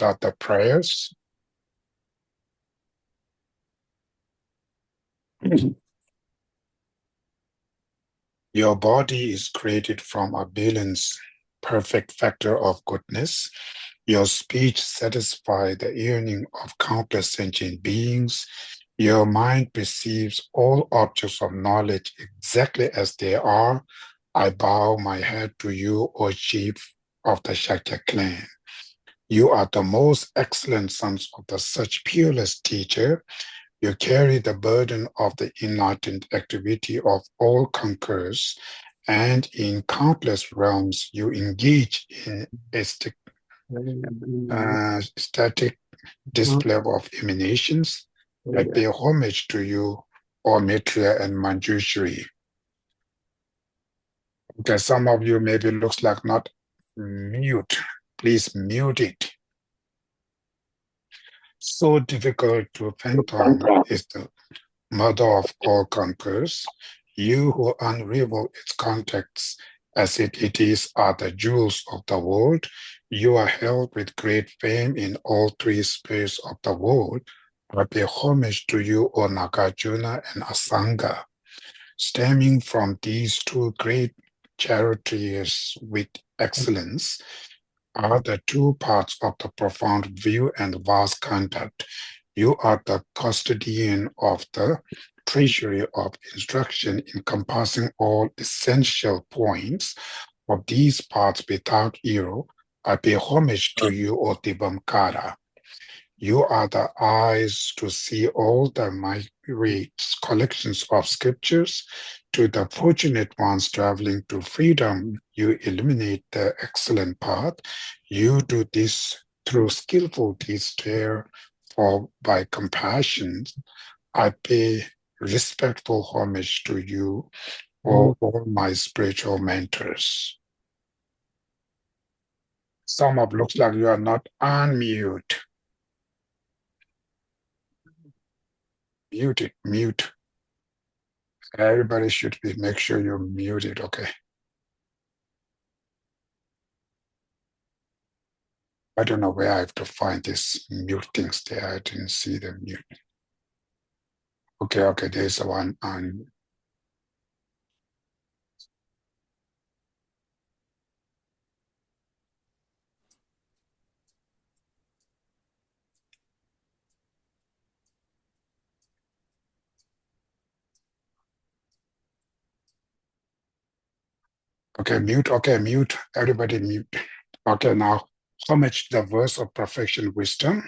start the prayers. Your body is created from a balanced, perfect factor of goodness. Your speech satisfies the yearning of countless sentient beings. Your mind perceives all objects of knowledge exactly as they are. I bow my head to you, O chief of the Shakya clan. You are the most excellent sons of the such peerless teacher. You carry the burden of the enlightened activity of all conquerors, and in countless realms you engage in a static display of emanations. I pay homage to you, O Maitreya and Manjushri. Okay, some of you maybe looks like not mute. Please mute it. So difficult to fathom is the mother of all conquerors. You who unravel its contexts as it is are the jewels of the world. You are held with great fame in all three spheres of the world. I pay homage to you, O Nagarjuna and Asanga. Stemming from these two great charioteers with excellence are the two parts of the profound view and vast contact. You are the custodian of the treasury of instruction encompassing all essential points of these parts without error. I pay homage to you, O Dibamkara. You are the eyes to see all the myriad collections of scriptures. To the fortunate ones traveling to freedom, you illuminate the excellent path. You do this through skillful despair, for by compassion, I pay respectful homage to you, or all my spiritual mentors. Some of looks like you are not unmute. Mute it, mute. Everybody should be, make sure you're muted, okay? I don't know where I have to find this mute things there. I didn't see the mute. Okay, there's one on. Okay, mute. Everybody mute. Okay, now, homage the verse of perfection wisdom.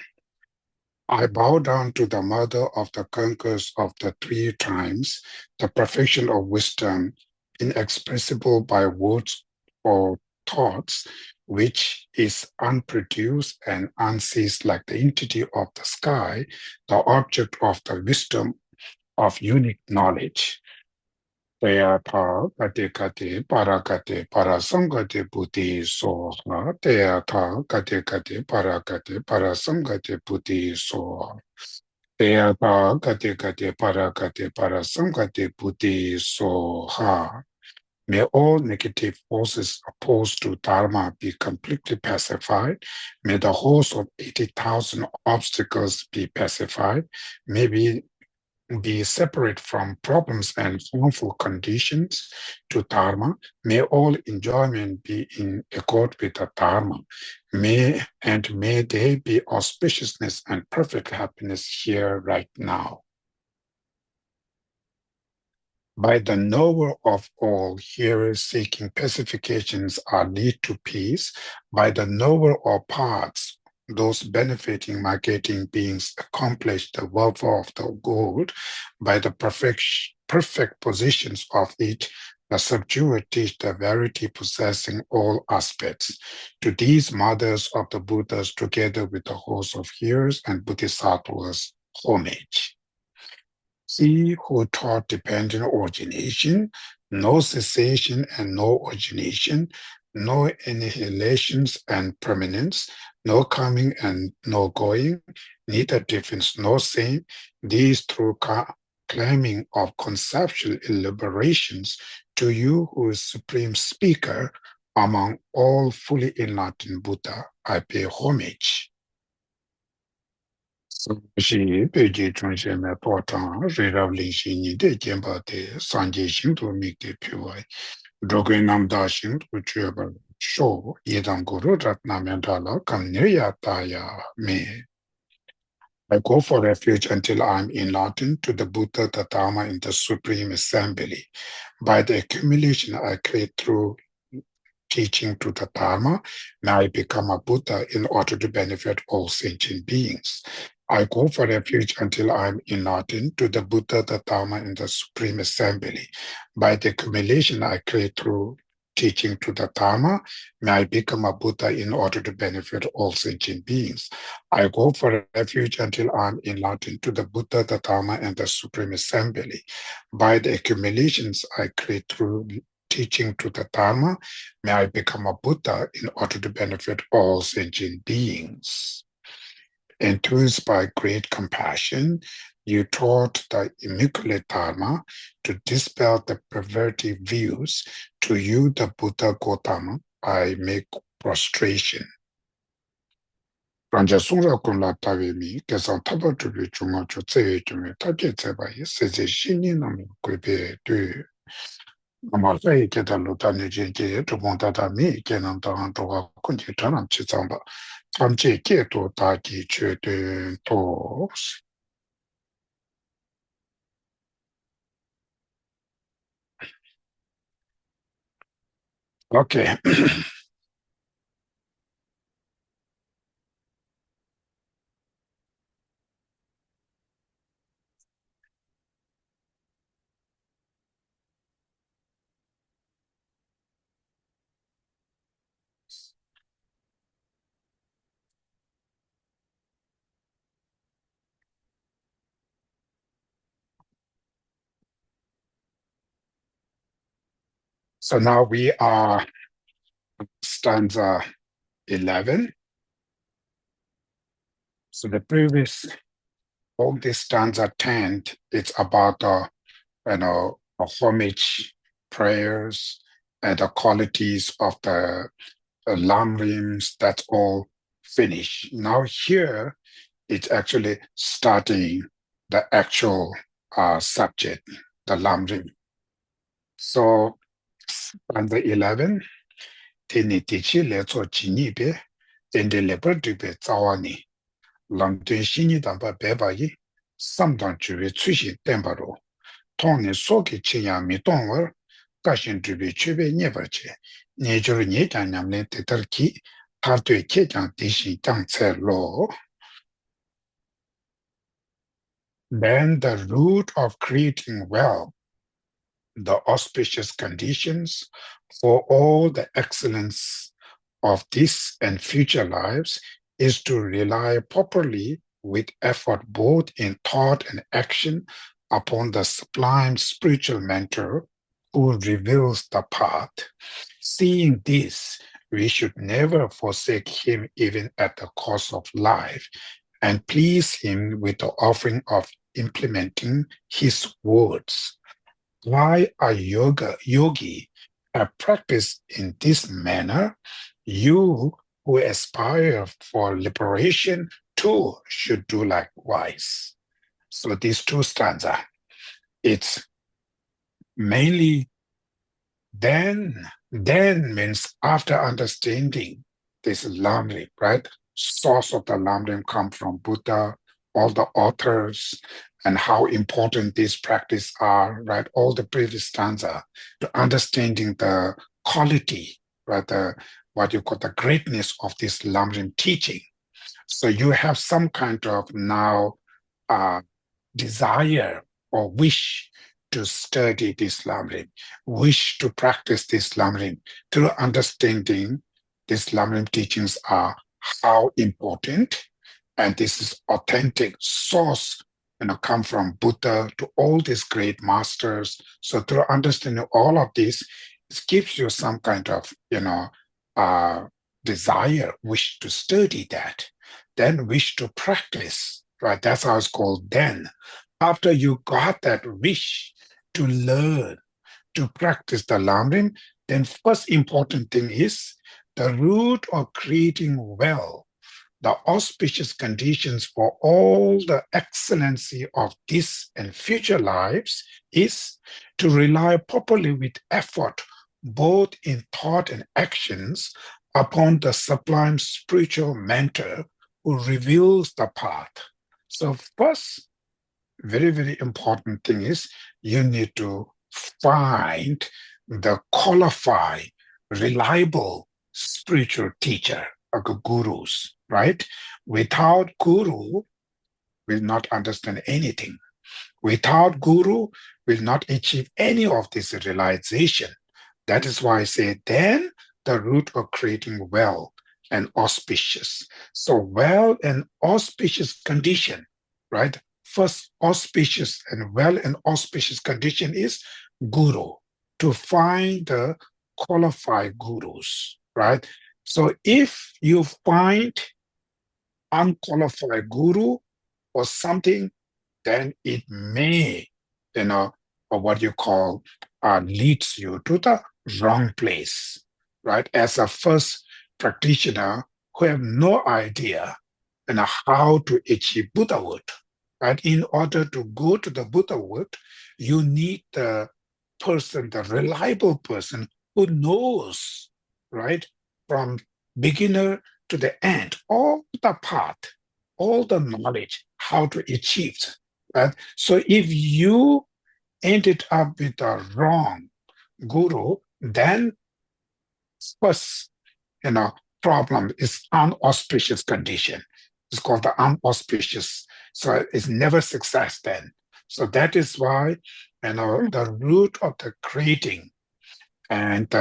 I bow down to the mother of the conquerors of the three times, the perfection of wisdom, inexpressible by words or thoughts, which is unproduced and unceased like the entity of the sky, the object of the wisdom of unique knowledge. Teyatha kate kate parakate parasamgate buddhi soha. Teyatha kate kate parakate parasamgate buddhi soha. Teyatha kate kate parakate parasamgate buddhi soha. May all negative forces opposed to Dharma be completely pacified. May the host of 80,000 obstacles be pacified. May we be separate from problems and harmful conditions to Dharma. May all enjoyment be in accord with the Dharma. May there be auspiciousness and perfect happiness here right now. By the knower of all, hearers seeking pacifications are lead to peace. By the knower of parts, those benefiting migrating beings accomplish the welfare of the gold. By the perfect positions of it, the subduer teach the verity possessing all aspects. To these mothers of the Buddhas, together with the host of hearers and bodhisattvas, homage. He who taught dependent origination, no cessation and no origination, no annihilations and permanence, no coming and no going, neither difference nor same, these through claiming of conceptual elaborations, to you who is supreme speaker among all fully enlightened Buddha, I pay homage. Shi Beiji Chungshe Me Po Tang, Ri Rab Ling Shi Ni De Jianpa De, Sanje Xing Tu Mik De Pyu Wai, Drogui Nam Da Xing Tu Chue Ba Shou, Yedang Guru Rat Nam Yan Da La, Kam Nir Ya Ta Ya Me. I go for refuge until I am enlightened to the Buddha, the Dharma, in the Supreme Assembly. By the accumulation I create through teaching to the Dharma, may I become a Buddha in order to benefit all sentient beings. I go for refuge until I am enlightened to the Buddha, the Dharma, in the Supreme Assembly. By the accumulation I create through teaching to the Dharma, may I become a Buddha in order to benefit all sentient beings. I go for refuge until I am enlightened to the Buddha, the Dharma, and the Supreme Assembly. By the accumulations I create through teaching to the Dharma, may I become a Buddha in order to benefit all sentient beings. Enthused by great compassion, you taught the Immaculate Dharma to dispel the perverted views. To you, the Buddha Gautama, I make prostration. Ranja Sungra Kunla Tavimi, Kesan Taba Tubi Chuma Chutse Chume, Tabi Tsebai, Seze Shini Nami Kwebe Du. Amalai Keta Lutani Jiki, Tumontata Mi, Kenan Tahan Toga Kunji Tanam Chizamba, Tamche Keto Taki Chute Tos. Okay. So now we are stanza 11. So the previous, all this stanza 10, it's about homage prayers and the qualities of the lamrims. That's all finished. Now here, it's actually starting the actual subject, the lamrim. So stanza 11. Teni tichi le tso chini be, tende lepa dribe tsawa ni, lam tuen shini damba beba yi, samdang chuwe tsushi tenpa ro, tong ni soki chiya mi tong war, kashin dribe chube nyeba che, nye juru nye kya nyamlen tetar ki, tar tue ke kyang tishi kyang tse lo. Then the root of creating wealth, the auspicious conditions for all the excellence of this and future lives is to rely properly with effort both in thought and action upon the sublime spiritual mentor who reveals the path. Seeing this, we should never forsake him even at the cost of life and please him with the offering of implementing his words. Why a yogi have practiced in this manner? You who aspire for liberation too should do likewise. So these two stanzas, it's mainly then means after understanding this lamrim, right? Source of the lamrim come from Buddha, all the authors, and how important these practice are, right? All the previous stanza to understanding the quality, right? What you call the greatness of this lamrim teaching. So you have some kind of now uh, desire or wish to study this lamrim, wish to practice this lamrim through understanding these lamrim teachings are how important, and this is authentic source, come from Buddha to all these great masters. So through understanding all of this, it gives you some kind of, uh, desire, wish to study that, then wish to practice, right? That's how it's called then. After you got that wish to learn, to practice the lamrim, then first important thing is the root of creating wealth, the auspicious conditions for all the excellency of this and future lives is to rely properly with effort, both in thought and actions, upon the sublime spiritual mentor who reveals the path. So first, very, very important thing is you need to find the qualified, reliable spiritual teacher, like gurus, right? Without guru, will not understand anything. Without guru, will not achieve any of this realization. That is why I say then the root of creating well and auspicious. So well and auspicious condition, right? First auspicious and well and auspicious condition is guru, to find the qualified gurus, right? So if you find unqualified guru or something, then it may, or what you call, leads you to the wrong place, right? As a first practitioner who have no idea how to achieve Buddhahood, right? In order to go to the Buddhahood, you need the person, the reliable person who knows, right, from beginner to the end, all the path, all the knowledge, how to achieve, right? So if you ended up with a wrong guru, then first, problem is unauspicious condition. It's called the unauspicious. So it's never success then. So that is why, the root of the creating and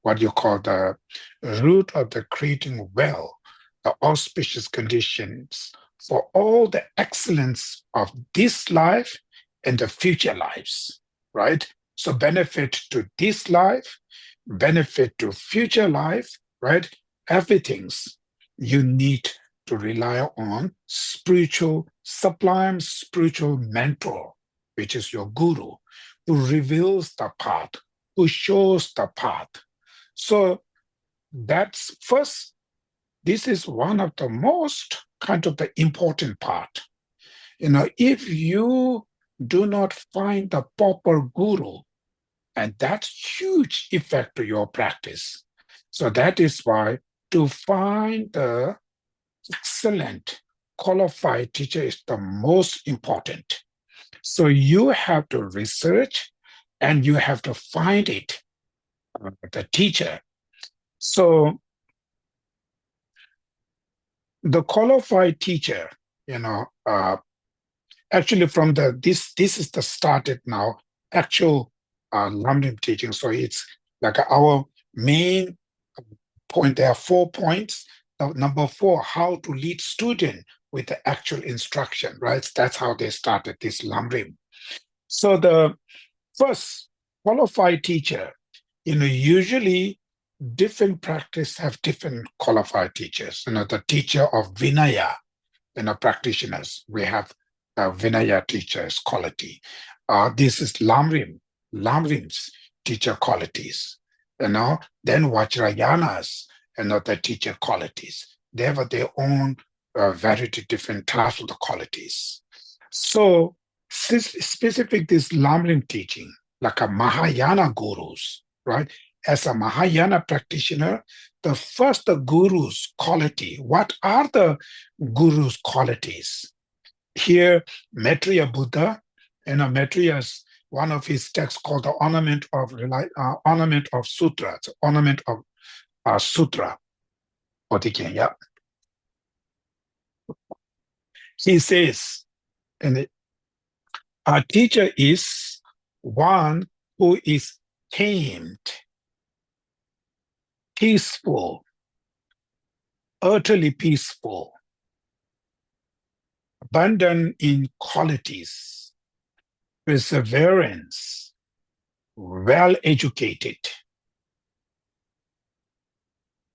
what you call the root of the creating well, the auspicious conditions for all the excellence of this life and the future lives, right? So benefit to this life, benefit to future life, right? Everything's you need to rely on spiritual, sublime spiritual mentor, which is your guru, who reveals the path, who shows the path. So that's first, this is one of the most kind of the important part. If you do not find the proper guru, and that's huge effect to your practice. So that is why to find the excellent qualified teacher is the most important. So you have to research and you have to find it, the teacher. So the qualified teacher, actually from this is the started now, actual Lamrim teaching. So it's like our main point. There are 4 points. Number 4, how to lead student with the actual instruction, right? That's how they started this Lamrim. So the first qualified teacher, usually different practice have different qualified teachers. The teacher of Vinaya, practitioners, we have Vinaya teachers quality. This is Lamrim's teacher qualities. Then Vajrayanas, the teacher qualities. They have their own variety different types of the qualities. So specific this Lamrim teaching, like a Mahayana gurus, right? As a Mahayana practitioner, the first guru's quality, what are the guru's qualities? Here, Maitreya Buddha, Maitreya's one of his texts called the Ornament of Sutra, the Ornament of Sutra. Yeah. He says, and our teacher is one who is tamed, peaceful, utterly peaceful, abundant in qualities, perseverance, well educated,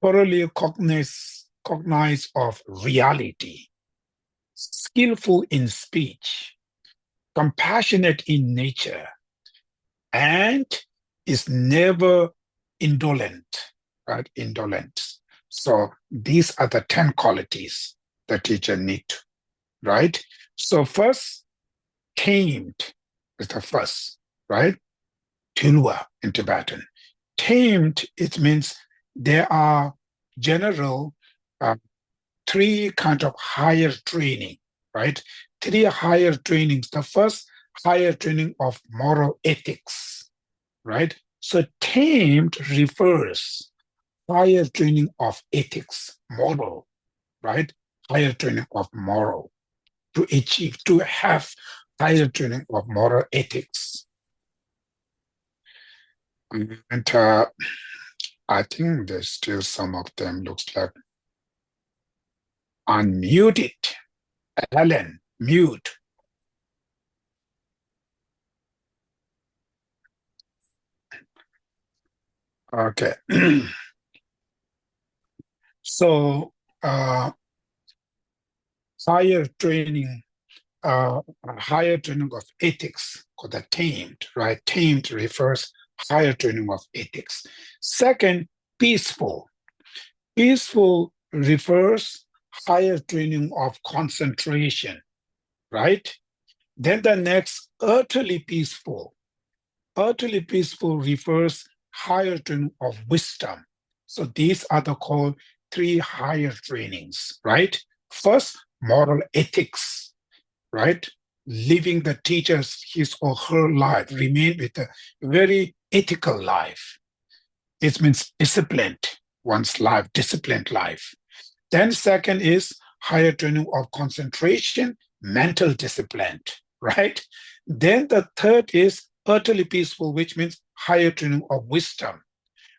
thoroughly cognize of reality, skillful in speech, compassionate in nature, and is never indolent, right? Indolent. So these are the 10 qualities the teacher needs, right? So first, tamed is the first, right? Tulwa in Tibetan. Tamed, it means there are general uh, three kind of higher training, right? Three higher trainings. The first higher training of moral ethics, right? So tamed refers higher training of ethics, moral, right? Higher training of moral to achieve, to have higher training of moral ethics. And I think there's still some of them looks like unmuted. Ellen, mute. Okay. So higher training, uh, higher training of ethics, called the tamed, right? Tamed refers higher training of ethics. Second, peaceful. Peaceful refers higher training of concentration, right? Then the next, utterly peaceful. Utterly peaceful refers higher training of wisdom. So these are the called three higher trainings, right? First, moral ethics, right? Living the teacher's his or her life, remain with a very ethical life. It means disciplined, one's life, disciplined life. Then second is higher training of concentration, mental discipline, right? Then the third is utterly peaceful, which means higher training of wisdom,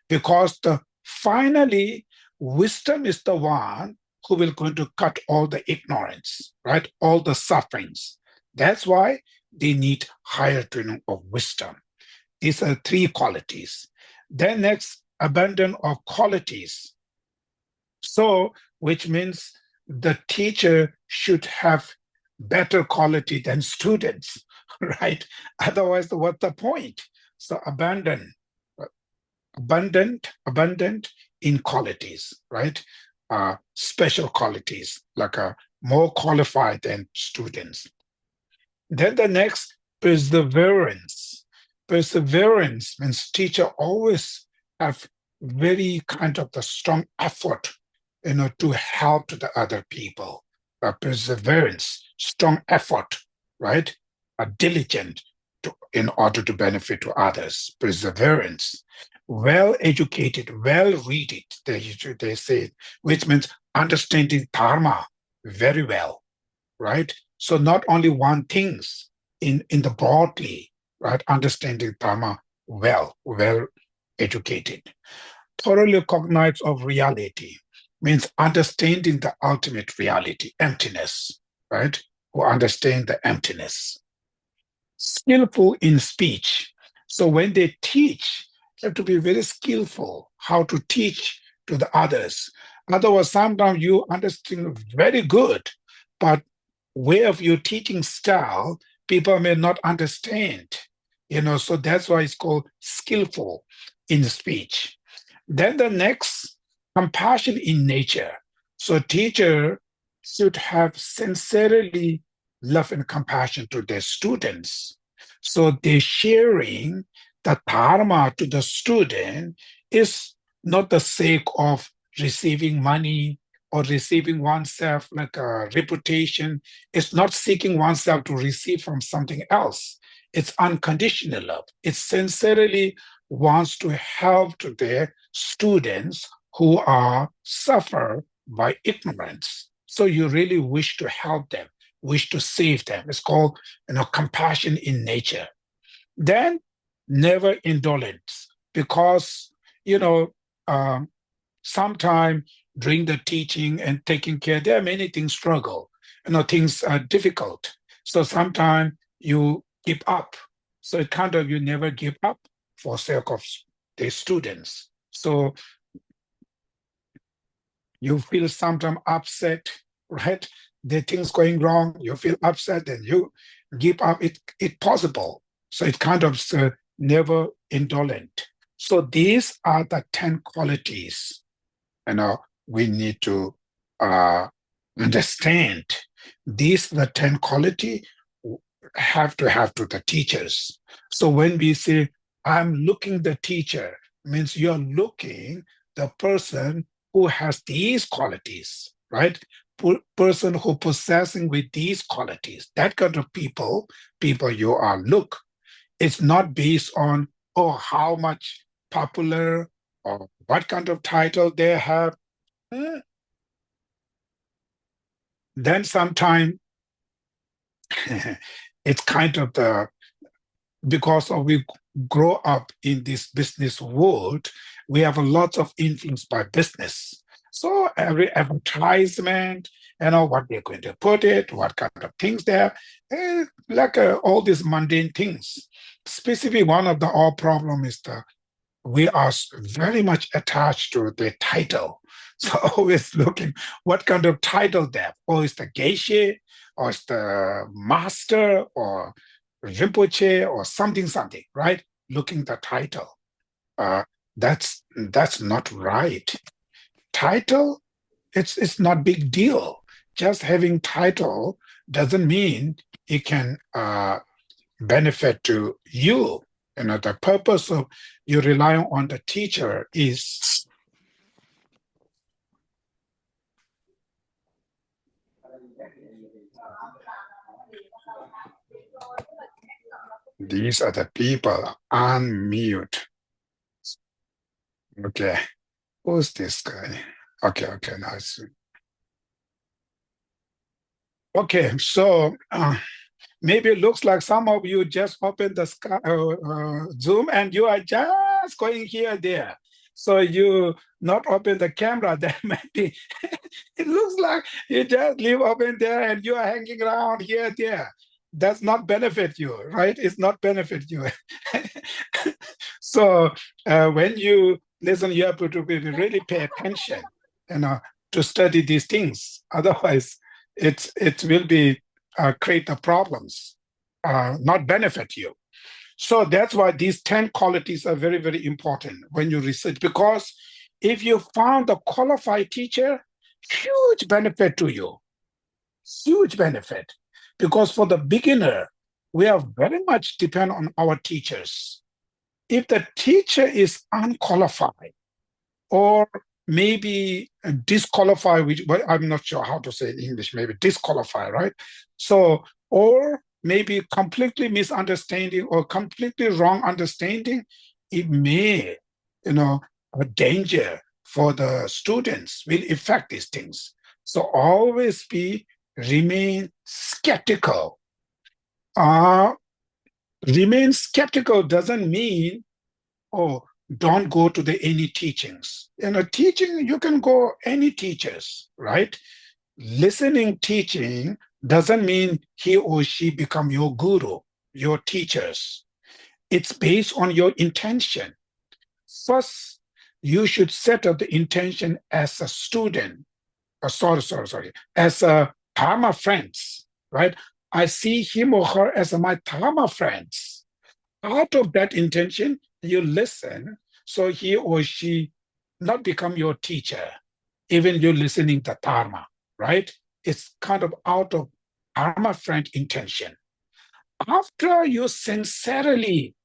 because finally wisdom is the one who will going to cut all the ignorance, right? All the sufferings. That's why they need higher training of wisdom. These are three qualities. Then next, abundance of qualities. So, which means the teacher should have better quality than students, right? Otherwise, what's the point? So, abundant in qualities, right? Special qualities, like more qualified than students. Then the next, perseverance. Perseverance means teacher always have very kind of the strong effort, to help the other people. Perseverance, strong effort, right? Diligent in order to benefit to others. Perseverance, well educated, well read it. They say, which means understanding dharma very well, right? So not only one things in the broadly, right? Understanding Dharma well educated. Thoroughly cognize of reality means understanding the ultimate reality, emptiness, right? Who understand the emptiness. Skillful in speech. So when they teach, they have to be very skillful how to teach to the others. Otherwise, sometimes you understand very good, but way of your teaching style, people may not understand. So that's why it's called skillful in speech. Then the next, compassion in nature. So teacher should have sincerely love and compassion to their students. So they're sharing the dharma to the student is not the sake of receiving money or receiving oneself like a reputation. It's not seeking oneself to receive from something else. It's unconditional love. It sincerely wants to help to their students who are suffer by ignorance. So you really wish to help them, wish to save them. It's called, compassion in nature. Then never indolence, because you know sometime during the teaching and taking care, there are many things struggle. Things are difficult. So sometimes you give up. So it kind of you never give up for sake of the students. So you feel sometimes upset, right? The things going wrong, you feel upset, and you give up. It possible. So it kind of never indolent. So these are the 10 qualities, we need to understand these the 10 quality have to have to the teachers. So when we say I'm looking the teacher, means you're looking the person who has these qualities, right? Person who possessing with these qualities, that kind of people you are look. It's not based on, oh, how much popular or what kind of title they have. Eh, Then sometime it's kind of the because of we grow up in this business world, we have a lot of influence by business. So every advertisement, what they're going to put it, what kind of things there, like all these mundane things. Specifically, one of the all problem is the we are very much attached to the title. So always looking what kind of title they have. Or is the geisha, or is the master, or Rinpoche, or something, right? Looking the title. Uh, that's not right. Title, it's not big deal. Just having title doesn't mean it can benefit to you. The purpose of you relying on the teacher is these are the people. Unmute. Okay. Who's this guy? Okay, now it's okay. So maybe it looks like some of you just opened the Zoom and you are just going here there. So you not open the camera. That might be. It looks like you just leave open there and you are hanging around here there. Does not benefit you, right? It's not benefit you. So when you listen, you have to really pay attention, you know, to study these things. Otherwise, it will be create the problems, not benefit you. So that's why these 10 qualities are very, very important when you research, because if you found a qualified teacher, huge benefit to you, huge benefit. Because for the beginner, we are very much depend on our teachers. If the teacher is unqualified or maybe disqualified, which but I'm not sure how to say in English, maybe disqualified, right? So, or maybe completely misunderstanding or completely wrong understanding, it may, a danger for the students will affect these things. So always remain skeptical. Uh, Remain skeptical doesn't mean, oh, don't go to the any teachings. Teaching, you can go any teachers, right? Listening teaching doesn't mean he or she become your guru, your teachers. It's based on your intention. First, you should set up the intention as a student. Sorry, as a Dharma friends, right? I see him or her as my Dharma friends. Out of that intention, you listen, so he or she not become your teacher, even you listening to Dharma, right? It's kind of out of Dharma friend intention. After you sincerely,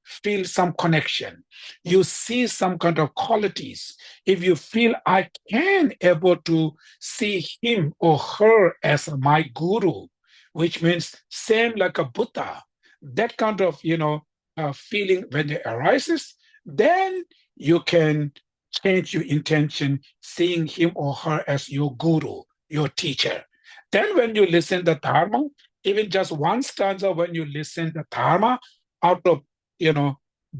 feel some connection, you see some kind of qualities. If you feel I can able to see him or her as my guru, which means same like a Buddha, that kind of feeling when it arises, then you can change your intention, seeing him or her as your guru, your teacher. Then when you listen to Dharma, even just one stanza, when you listen to Dharma out of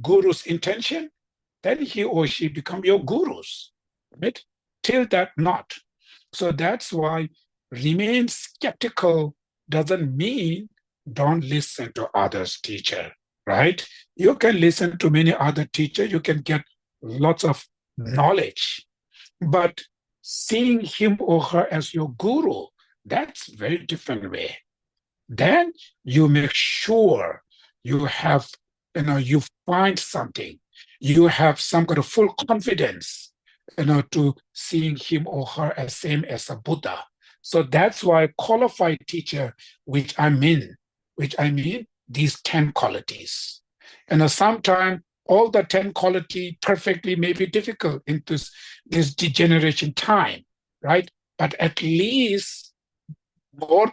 guru's intention, then he or she become your gurus, right? Till that not. So that's why remain skeptical doesn't mean don't listen to others' teacher, right? You can listen to many other teachers, you can get lots of knowledge, but seeing him or her as your guru, that's very different way. Then you make sure you have, you find something, you have some kind of full confidence, to seeing him or her as same as a Buddha. So that's why qualified teacher, which I mean these 10 qualities. And sometimes all the 10 quality perfectly may be difficult in this degeneration time, right? But at least more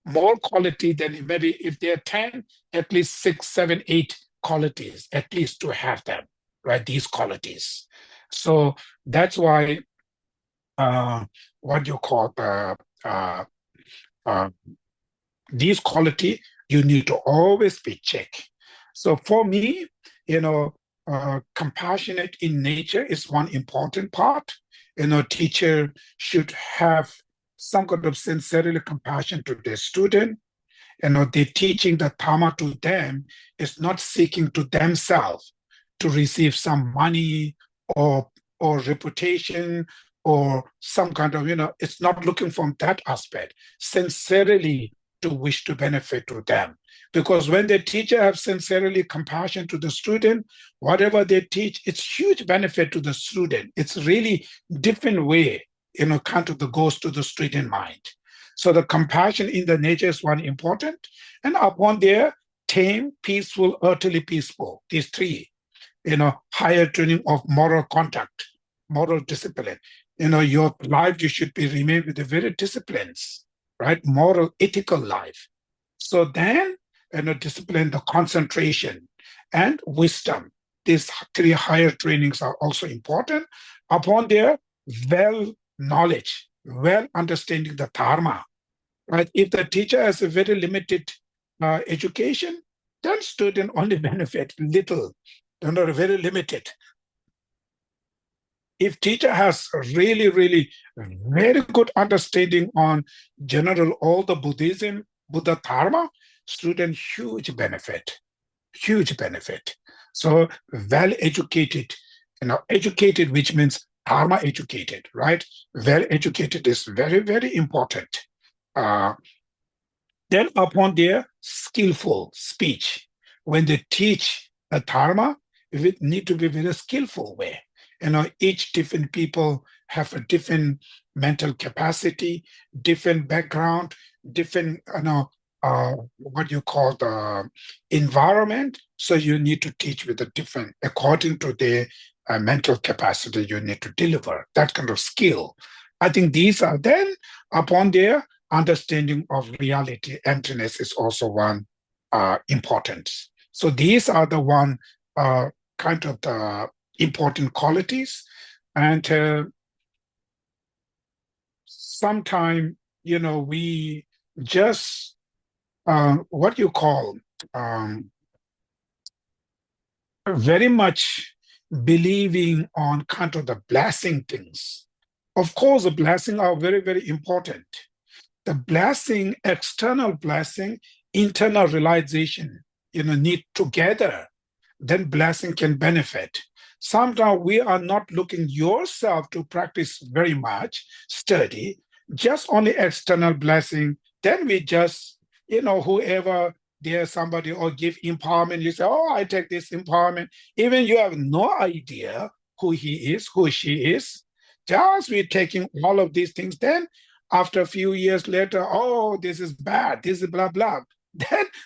more quality than maybe if there are 10, at least 6, 7, 8 qualities, at least to have them, right? These qualities. So that's why what you call uh, uh, these quality you need to always be checked. So for me, compassionate in nature is one important part. Teacher should have some kind of sincerely compassion to their student. They're teaching the Dharma to them is not seeking to themselves to receive some money or or reputation or some kind of, it's not looking from that aspect, sincerely to wish to benefit to them. Because when the teacher have sincerely compassion to the student, whatever they teach, it's huge benefit to the student. It's really different way, kind of the goes to the student mind. So the compassion in the nature is one important. And upon there, tame, peaceful, utterly peaceful. These three, higher training of moral conduct, moral discipline. Your life, you should be remain with the very disciplines, right? Moral, ethical life. So then, discipline, the concentration and wisdom. These three higher trainings are also important. Upon there, well knowledge, well understanding the dharma, right? If the teacher has a very limited education, then student only benefit little, they're very limited. If teacher has really, really very good understanding on general all the Buddhism, Buddha Dharma, student huge benefit, huge benefit. So well educated, educated, which means Dharma educated, right? Well educated is very, very important. Uh, then upon their skillful speech, when they teach a dharma, it need to be very skillful way. Each different people have a different mental capacity, different background, different, what you call the environment. So you need to teach with a different, according to their mental capacity, you need to deliver that kind of skill. I think these are then upon their understanding of reality, emptiness is also one important. So these are the one kind of the important qualities. And sometimes, we just what you call um, very much believing on kind of the blessing things. Of course, the blessing are very, very important. The blessing, external blessing, internal realization, need together, then blessing can benefit. Sometimes we are not looking yourself to practice very much, study, just only external blessing. Then we just, whoever there's somebody or give empowerment, you say, oh, I take this empowerment. Even you have no idea who he is, who she is. Just we taking all of these things. Then after a few years later, oh, this is bad, this is blah, blah.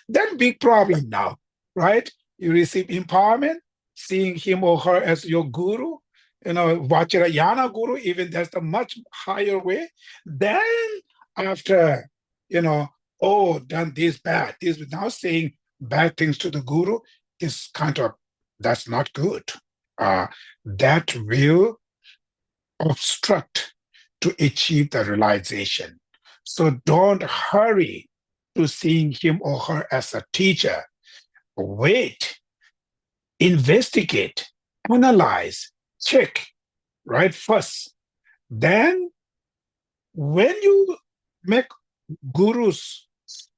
Then big problem now, right? You receive empowerment, seeing him or her as your guru, Vajrayana guru, even that's a much higher way. Then after, oh, done this bad, this now saying bad things to the guru is kind of, that's not good. That will obstruct to achieve the realization. So don't hurry to seeing him or her as a teacher. Wait, investigate, analyze, check, right? First. Then, when you make gurus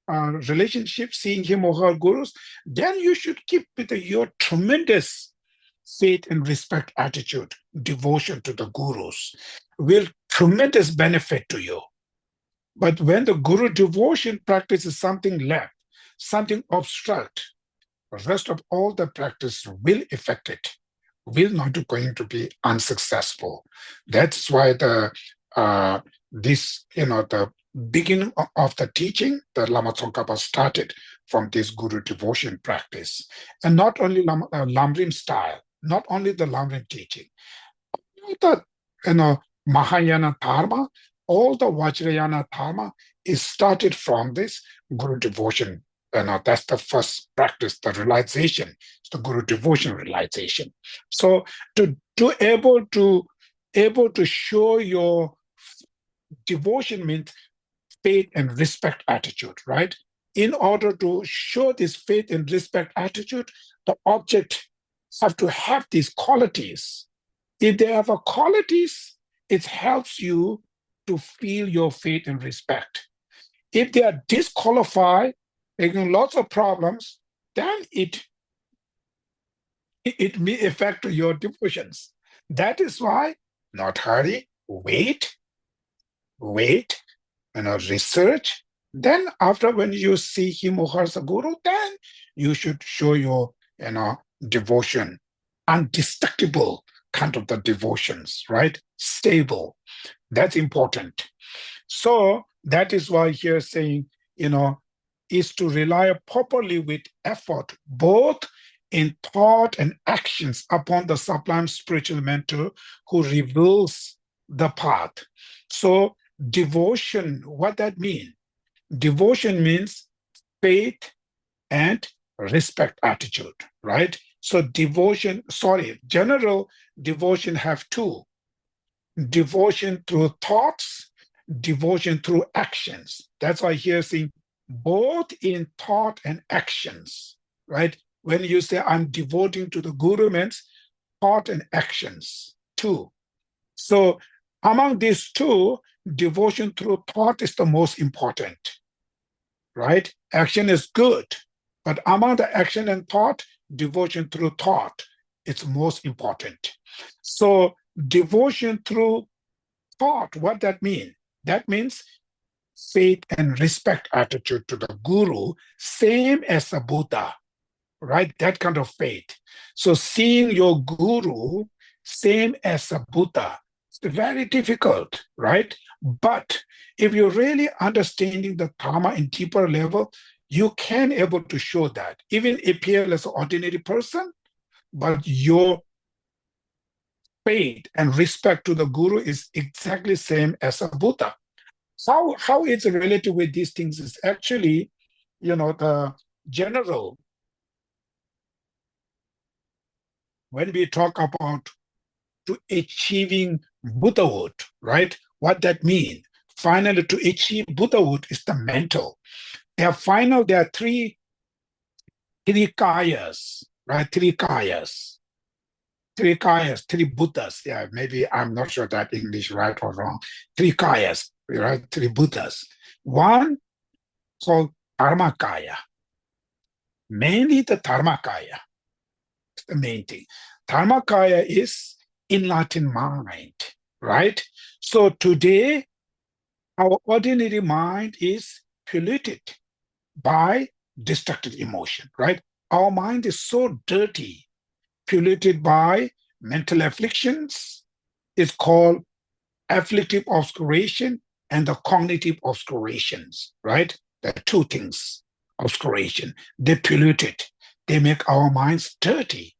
relationship, seeing him or her gurus, then you should keep with your tremendous faith and respect attitude, devotion to the gurus will tremendous benefit to you. But when the guru devotion practice is something left, something obstruct, the rest of all the practice will affect it, will not going to be unsuccessful. That's why the the beginning of the teaching, the Lama Tsongkhapa started from this Guru devotion practice, and not only Lamrim style, not only the Lamrim teaching, the Mahayana Dharma, all the Vajrayana Dharma is started from this Guru devotion. That's the first practice, the realization, it's the Guru devotion realization. So to able to show your devotion means faith and respect attitude, right? In order to show this faith and respect attitude, the object have to have these qualities. If they have a qualities, it helps you to feel your faith and respect. If they are disqualified, making lots of problems, then it may affect your devotions. That is why not hurry, wait, research. Then after when you see him or her as a guru, then you should show your devotion, undestructible kind of the devotions, right? Stable. That's important. So that is why here saying, is to rely properly with effort, both in thought and actions upon the sublime spiritual mentor who reveals the path. So devotion, what that means? Devotion means faith and respect attitude, right? So general devotion have two: devotion through thoughts, devotion through actions. That's why here saying both in thought and actions, right? When you say I'm devoting to the Guru means thought and actions too. So among these two, devotion through thought is the most important, right? Action is good, but among the action and thought, devotion through thought is most important. So devotion through thought, what that mean? That means faith and respect attitude to the Guru, same as the Buddha, right? That kind of faith. So seeing your Guru, same as a Buddha, it's very difficult, right? But if you're really understanding the Dharma in deeper level, you can able to show that. Even appear as an ordinary person, but your faith and respect to the Guru is exactly same as a Buddha. How it's related with these things is actually, the general, when we talk about to achieving Buddhahood, right? What that means? Finally, to achieve Buddhahood is the mental. There are three kayas, right? Three kayas, three Buddhas. Yeah, maybe I'm not sure that English right or wrong. Three kayas, right? Three Buddhas. One called Dharmakaya, mainly the Dharmakaya. The main thing. Dharmakaya is enlightened mind, right? So today, our ordinary mind is polluted by destructive emotion, right? Our mind is so dirty, polluted by mental afflictions. It's called afflictive obscuration and the cognitive obscurations, right? There are two things, obscuration. They pollute it. They make our minds dirty.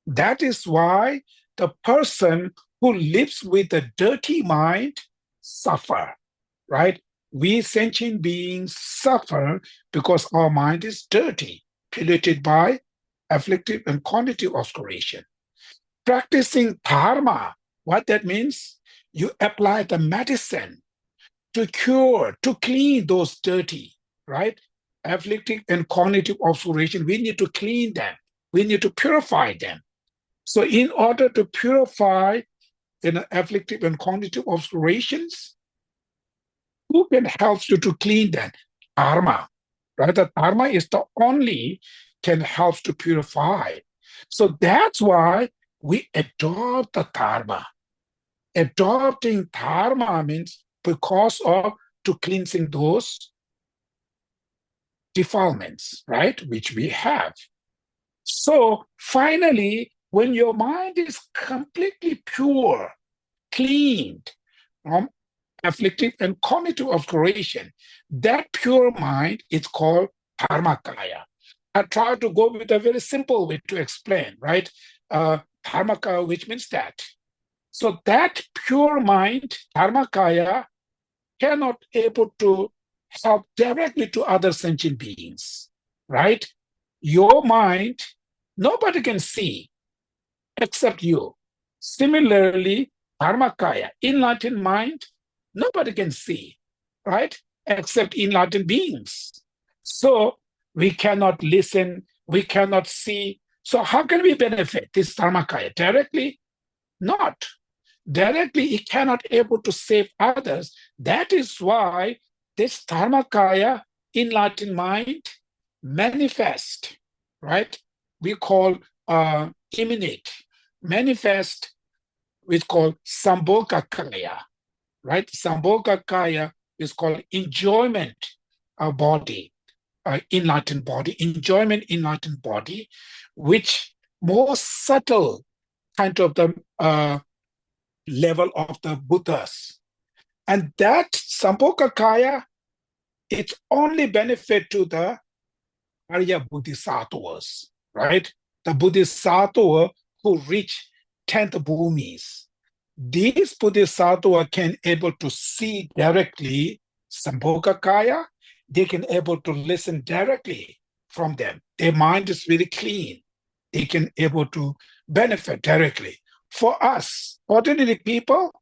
That is why the person who lives with a dirty mind suffer, right? We sentient beings suffer because our mind is dirty, polluted by afflictive and cognitive obscuration. Practicing dharma, what that means? You apply the medicine to cure, to clean those dirty, right? Afflictive and cognitive obscuration, we need to clean them. We need to purify them. So in order to purify afflictive and cognitive obscurations, who can help you to clean that? Dharma, right? The dharma is the only can help to purify. So that's why we adopt the dharma. Adopting dharma means because of to cleansing those defilements, right? Which we have. So finally, When your mind is completely pure, cleaned from afflictive and cognitive obscuration, that pure mind is called Dharmakaya. I try to go with a very simple way to explain, right? Dharmakaya, which means that. So that pure mind, Dharmakaya, cannot able to help directly to other sentient beings, right? Your mind, nobody can see except you. Similarly, Dharmakaya, enlightened mind, nobody can see, right? Except enlightened beings. So we cannot listen, we cannot see. So how can we benefit this Dharmakaya? Directly? Not. Directly, it cannot able to save others. That is why this Dharmakaya, enlightened mind, manifest, right? We call emanate. Manifest, we call Sambhogakaya, right? Sambhogakaya is called enjoyment of body, enlightened body, enjoyment enlightened body, which more subtle kind of the level of the Buddhas. And that Sambhogakaya, it's only benefit to the Arya Bodhisattvas, right? The Bodhisattva who reach 10th bhumis. These Bodhisattvas can able to see directly Sambhogakaya. They can able to listen directly from them. Their mind is very clean. They can able to benefit directly. For us, ordinary people,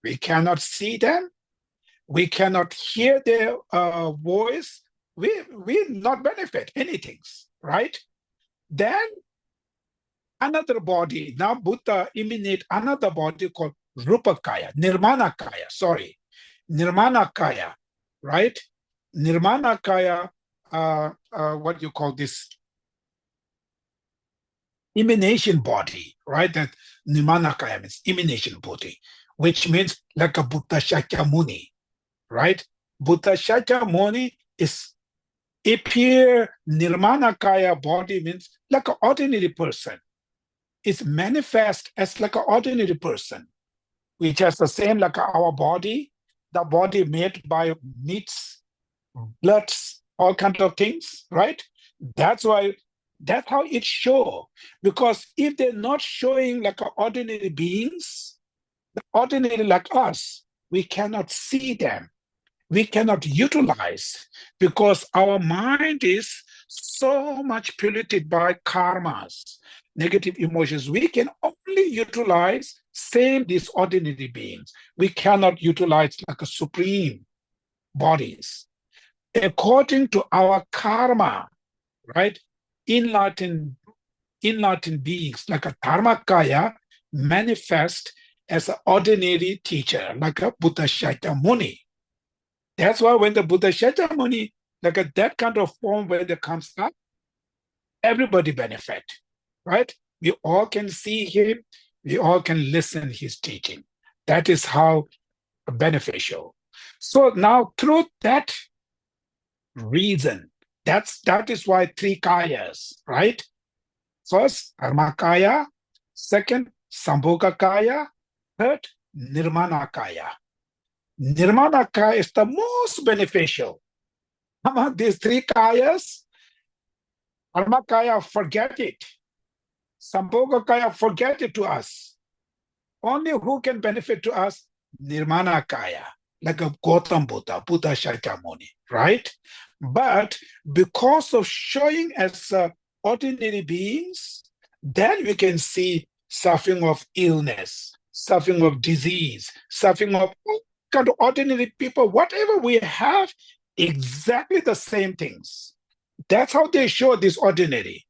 we cannot see them. We cannot hear their voice. We not benefit anything, right? Then another body, now Buddha emanate another body called Rupakaya, Nirmanakaya, sorry. Nirmanakaya, right? Nirmanakaya, what you call this? Emanation body, right? That Nirmanakaya means emanation body, which means like a Buddha Shakyamuni, right? Buddha Shakyamuni is appear Nirmanakaya body means like an ordinary person. It's manifest as like an ordinary person, which has the same like our body, the body made by meats, bloods, all kinds of things, right? That's why that's how it show. Because if they're not showing like ordinary beings, ordinary like us, we cannot see them. We cannot utilize because our mind is so much polluted by karmas, negative emotions. We can only utilize same these ordinary beings. We cannot utilize like a supreme bodies. According to our karma, right? Enlightened beings like a Dharmakaya manifest as an ordinary teacher, like a Buddha Shakyamuni. That's why when the Buddha Shakyamuni, like that kind of form where it comes up, everybody benefit, right? We all can see him, we all can listen his teaching. That is how beneficial. So now through that reason, that is why three kayas, right? First, Dharmakaya, second, Sambhogakaya, third, Nirmanakaya. Nirmanakaya is the most beneficial. Among these three kayas, Dharmakaya, forget it. Sambhogakaya, forget it to us. Only who can benefit to us? Nirmanakaya, like a Gautam Buddha, Buddha Shakyamuni, right? But because of showing as ordinary beings, then we can see suffering of illness, suffering of disease, suffering of all kind of ordinary people, whatever we have, exactly the same things. That's how they show this ordinary.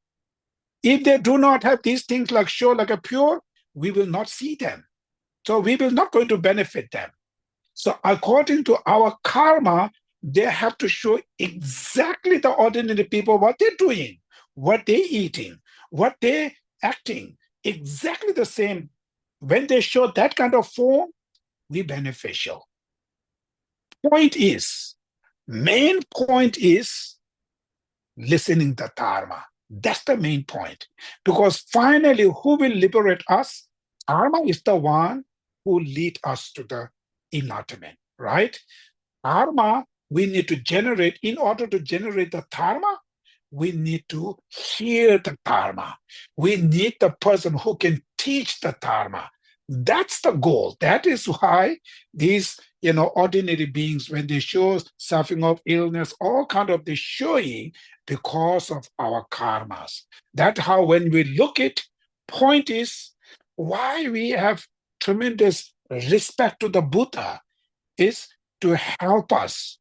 If they do not have these things like show like a pure, we will not see them. So we will not going to benefit them. So according to our karma, they have to show exactly the ordinary people what they're doing, what they're eating, what they're acting, exactly the same. When they show that kind of form, we beneficial. Main point is listening the Dharma, That's the main point. Because finally, who will liberate us? Dharma is the one who lead us to the enlightenment, right? Dharma, we need to generate. In order to generate the dharma, we need to hear the dharma. We need the person who can teach the dharma. That's the goal. That is why these, ordinary beings, when they show suffering of illness, all kind of the showing because of our karmas. That's how when we look at, point is why we have tremendous respect to the Buddha is to help us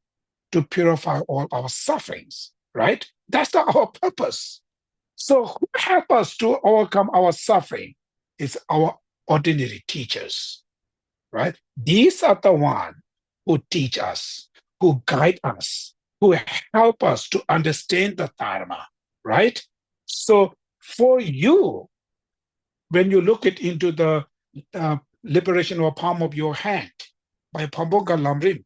to purify all our sufferings, right? That's our purpose. So who help us to overcome our suffering is our ordinary teachers, right? These are the ones who teach us, who guide us, who help us to understand the Dharma, right? So for you, when you look it into the liberation of palm of your hand by Pamboka Lamrim,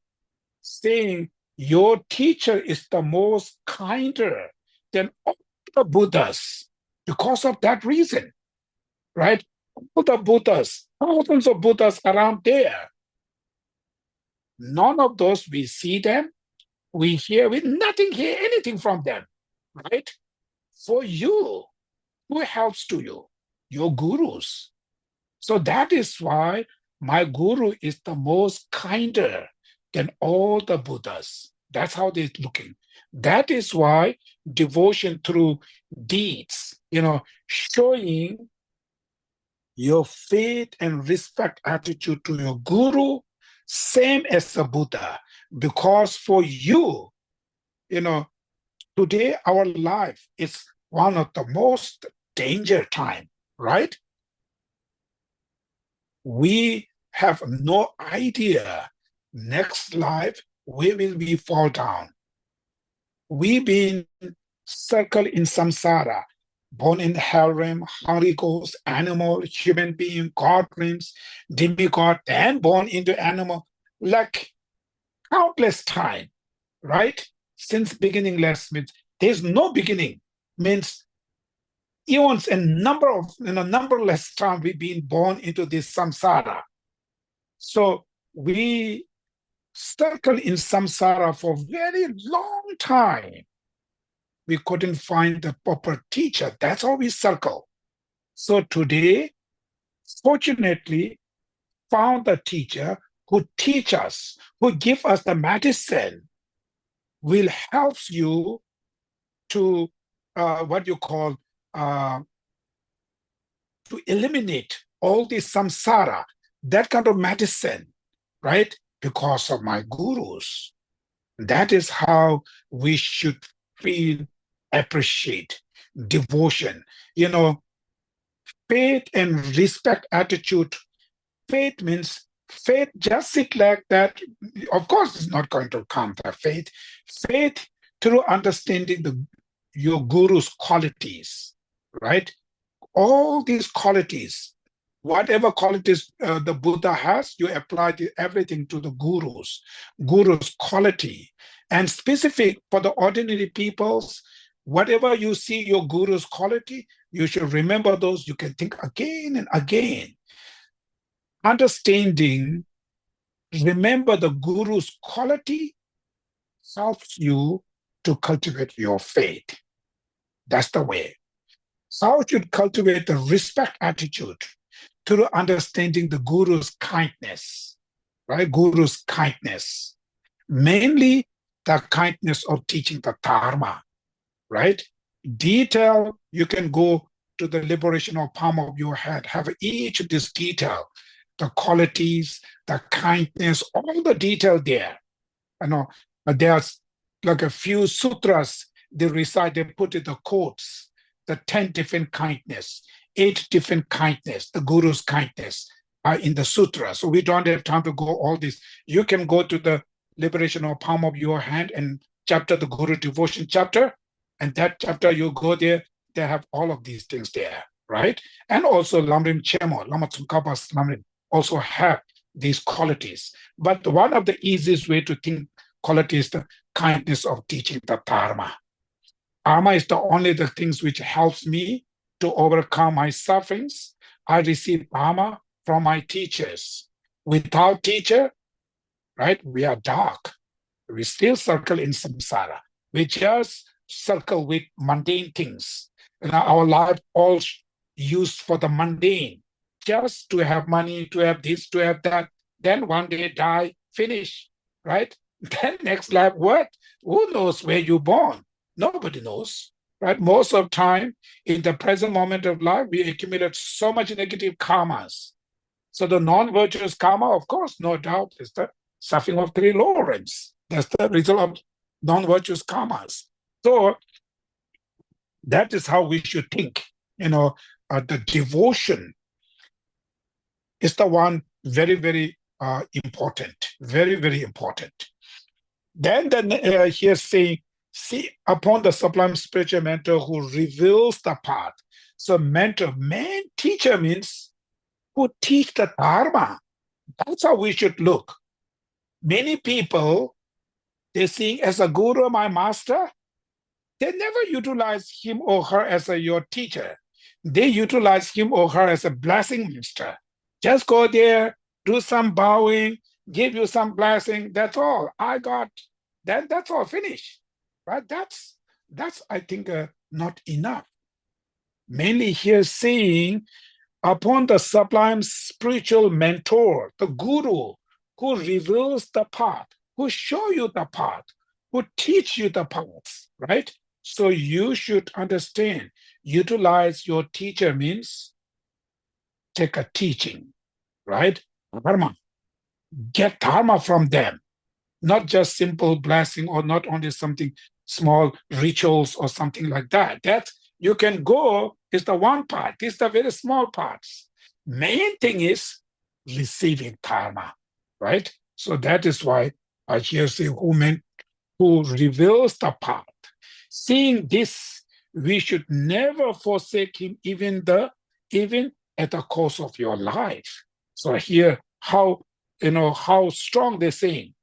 saying your teacher is the most kinder than all the Buddhas because of that reason, right? All the Buddhas, thousands of Buddhas around there, none of those we see them, we hear, we nothing hear anything from them, right? For you, who helps to you? Your gurus. So that is why my guru is the most kinder than all the Buddhas. That's how they're looking. That is why devotion through deeds, showing your faith and respect attitude to your guru, same as the Buddha. Because for you, today our life is one of the most danger time, right? We have no idea next life where will we fall down. We've been circled in samsara, born in hell realm, hungry ghost, animal, human being, god realms, demigod, and born into animal, like countless time, right? Since beginningless means there's no beginning, means eons and numberless time we've been born into this samsara. So we circle in samsara for a very long time. We couldn't find the proper teacher. That's how we circle. So today, fortunately, found a teacher who teach us, who give us the medicine, will help you to what you call to eliminate all this samsara, that kind of medicine, right? Because of my gurus. That is how we should feel, appreciate devotion. Faith and respect attitude. Faith means faith just sit like that. Of course, it's not going to counter faith. Faith through understanding your guru's qualities, right? All these qualities, whatever qualities the Buddha has, you apply everything to the guru's quality. And specific for the ordinary peoples, whatever you see your guru's quality, you should remember those. You can think again and again. Understanding, remember the guru's quality helps you to cultivate your faith. That's the way. How should cultivate the respect attitude through understanding the guru's kindness, right? Guru's kindness. Mainly the kindness of teaching the Dharma, right? Detail, you can go to the liberation of palm of your hand, have each of this detail, the qualities, the kindness, all the detail there. There's like a few sutras they recite, they put in the quotes, the 10 different kindness, 8 different kindness, the guru's kindness are in the sutra. So we don't have time to go all this. You can go to the liberation of palm of your hand and chapter, the Guru devotion chapter, and that chapter you go there, they have all of these things there, right? And also Lamrim Chemo, Lama Tsongkhapa's Lamrim also have these qualities. But one of the easiest way to think quality is the kindness of teaching the Dharma. Karma is the only the things which helps me to overcome my sufferings. I receive karma from my teachers. Without teacher, right, we are dark. We still circle in samsara. We just circle with mundane things. Our life all used for the mundane, just to have money, to have this, to have that. Then one day die, finish, right? Then next life, what? Who knows where you're born? Nobody knows, right? Most of time in the present moment of life, we accumulate so much negative karmas. So the non-virtuous karma, of course, no doubt, is the suffering of three lowlands. That's the result of non-virtuous karmas. So that is how we should think. The devotion is the one very, very important, very, very important. Then here's saying, see upon the sublime spiritual mentor who reveals the path. So mentor, man, teacher means who teach the dharma. That's how we should look. Many people, they see as a guru, my master, they never utilize him or her as your teacher. They utilize him or her as a blessing master. Just go there, do some bowing, give you some blessing. That's all. I got. Then that's all finished. Right? That's I think not enough. Mainly here saying upon the sublime spiritual mentor, the guru, who reveals the path, who show you the path, who teach you the paths, right? So you should understand, utilize your teacher means take a teaching, right? Dharma. Get dharma from them, not just simple blessing or not only something small rituals or something like that. That you can go is the one part. These are very small parts. Main thing is receiving dharma, right? So that is why I here say who reveals the path. Seeing this, we should never forsake him, even at the cost of your life. So here, how strong they're saying,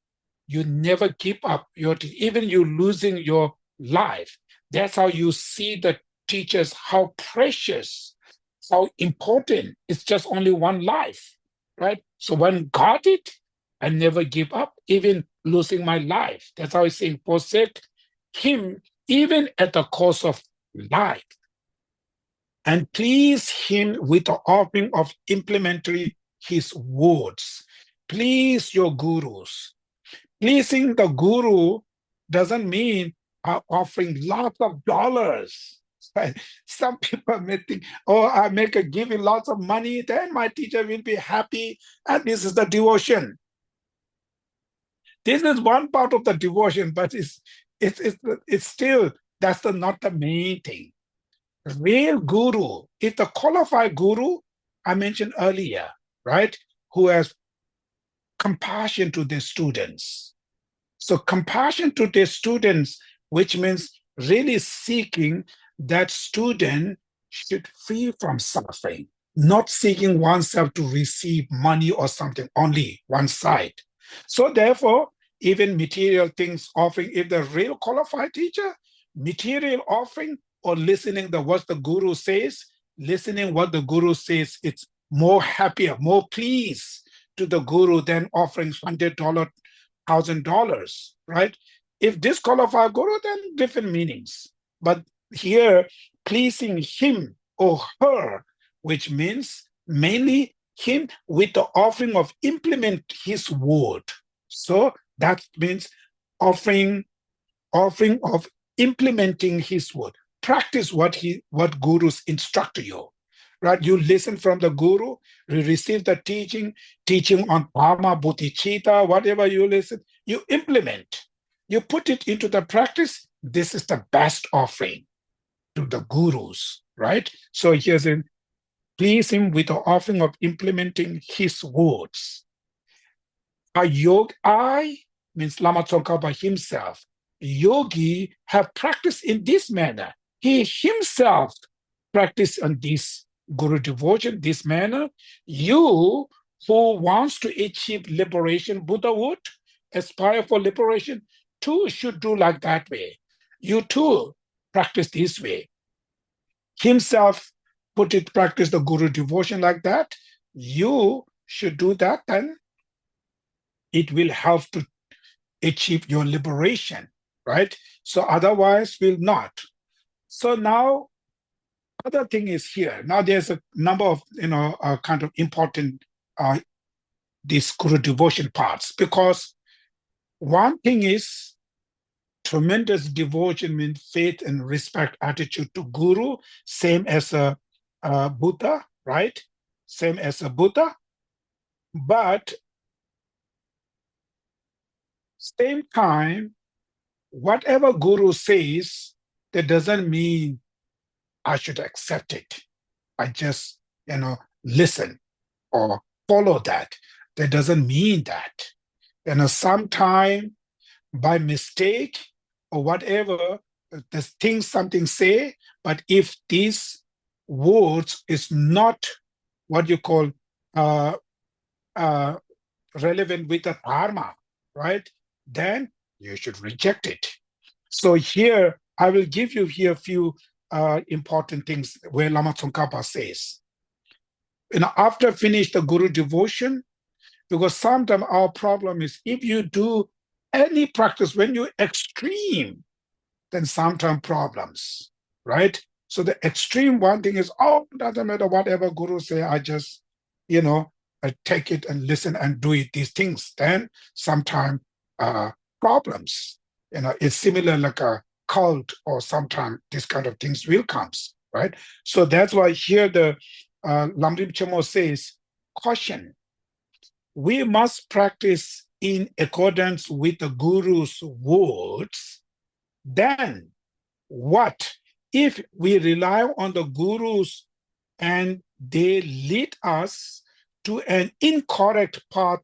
you never give up even you losing your life. That's how you see the teachers, how precious, how important. It's just only one life, right? So when got it, I never give up, even losing my life. That's how I say, forsake him even at the cost of life, and please him with the offering of implementary his words. Please your gurus. Pleasing the guru doesn't mean offering lots of dollars. Right? Some people may think, oh, I give you lots of money, then my teacher will be happy, and this is the devotion. This is one part of the devotion, but it's still, that's not the main thing. Real guru is the qualified guru I mentioned earlier, right? Who has compassion to their students. So compassion to their students, which means really seeking that student should free from suffering, not seeking oneself to receive money or something, only one side. So therefore, even material things offering, if the real qualified teacher, material offering or listening to what the guru says, listening what the guru says, it's more happier, more pleased to the guru than offering $100, $1,000, right? If disqualified guru, then different meanings. But here, pleasing him or her, which means mainly him with the offering of implement his word. So that means offering of implementing his word. Practice what gurus instruct you. Right? You listen from the guru, you receive the teaching on Dharma, Bodhicitta, whatever you listen, you implement. You put it into the practice. This is the best offering to the gurus, right? So here's in please him with the offering of implementing his words. I means Lama Tsongkhapa himself. Yogi have practiced in this manner. He himself practiced on this Guru devotion, this manner. You who wants to achieve liberation, Buddhahood, aspire for liberation, too should do like that way. You too practice this way. Himself practice the Guru devotion like that. You should do that, then it will help to achieve your liberation, right? So otherwise will not. So now other thing is here. Now there's a number of kind of important these Guru devotion parts, because one thing is tremendous devotion means faith and respect attitude to Guru, same as a Buddha, right? Same as a Buddha, but same time, whatever Guru says, that doesn't mean I should accept it. I just, listen or follow that. That doesn't mean that. Sometime by mistake or whatever, the thing something say, but if these words is not what you call relevant with the dharma, right? Then you should reject it. So here, I will give you here a few important things where Lama Tsongkhapa says. After finish the Guru devotion, because sometimes our problem is if you do any practice when you're extreme, then sometimes problems, right? So the extreme one thing is, doesn't matter whatever Guru say, I just, I take it and listen and do it, these things. Then sometimes problems, it's similar like a cult, or sometimes this kind of things will comes, right? So that's why here the Lamrim Chemo says, caution, we must practice in accordance with the Guru's words. Then what if we rely on the Gurus and they lead us to an incorrect path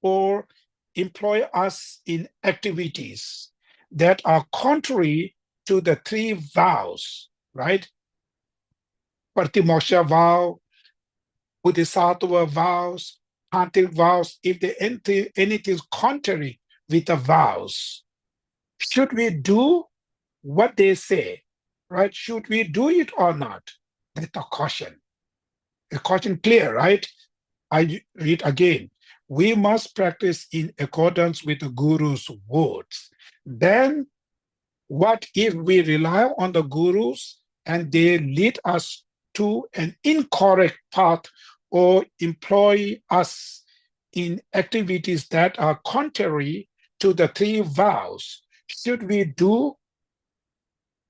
or employ us in activities that are contrary to the three vows, right? Pratimoksha vow, Bodhisattva vows, Tantric vows. If they enter anything contrary with the vows, should we do what they say, right? Should we do it or not? That's a caution. A caution clear, right? I read again. We must practice in accordance with the Guru's words. Then what if we rely on the Gurus and they lead us to an incorrect path or employ us in activities that are contrary to the three vows? Should we do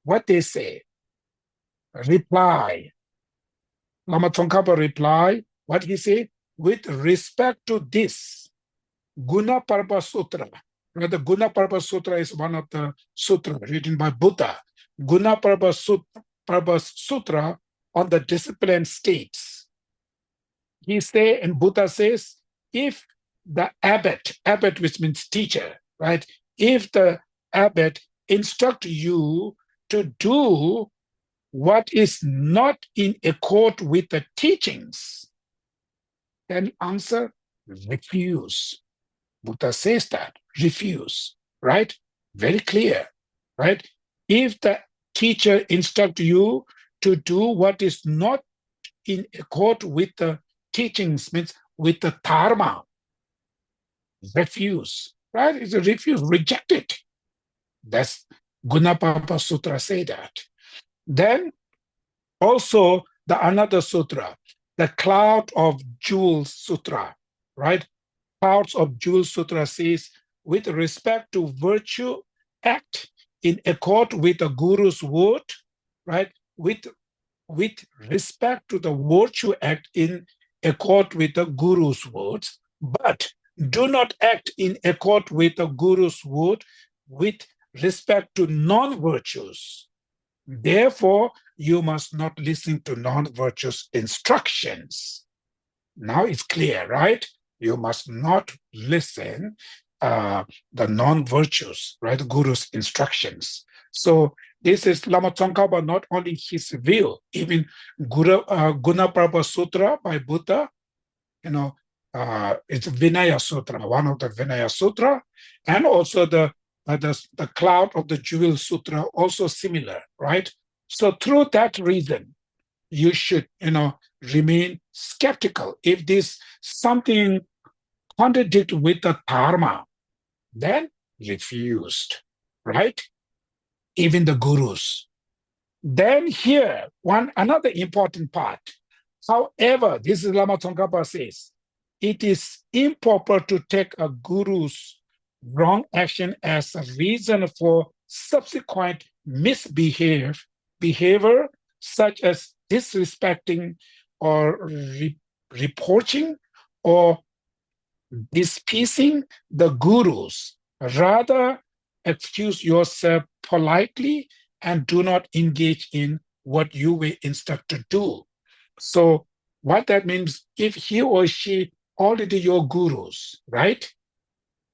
what they say? Reply. Lama Tsongkhapa reply, what he said, with respect to this, Guna Parva Sutra. The Guna Parva Sutra is one of the sutras written by Buddha. Guna Parva Sutra on the disciplined states. He say, and Buddha says, if the abbot which means teacher, right? If the abbot instruct you to do what is not in accord with the teachings, then answer, refuse. Buddha says that, refuse, right? Very clear, right? If the teacher instruct you to do what is not in accord with the teachings, means with the dharma, refuse, right? It's a refuse, reject it. That's Gunapapa Sutra say that. Then also the another sutra, the Cloud of Jewels Sutra, right? Clouds of Jewels Sutra says, with respect to virtue, act in accord with the Guru's word, right? With respect to the virtue, act in accord with the Guru's words, but do not act in accord with the Guru's word with respect to non-virtues. Therefore, you must not listen to non-virtuous instructions. Now it's clear, right? You must not listen the non-virtues, right? The Guru's instructions. So this is Lama Tsongkhapa, not only his view, even Gunaparva Sutra by Buddha, it's Vinaya Sutra, one of the Vinaya Sutra, and also the the cloud of the Jewel Sutra also similar, right? So through that reason, you should, remain skeptical. If this something contradict with the dharma, then refused, right? Even the gurus. Then here, another important part. However, this is Lama Tsongkhapa says, it is improper to take a guru's wrong action as a reason for subsequent behavior, such as disrespecting or reproaching or displeasing the gurus. Rather, excuse yourself politely and do not engage in what you were instructed to do. So what that means, if he or she already your gurus, right?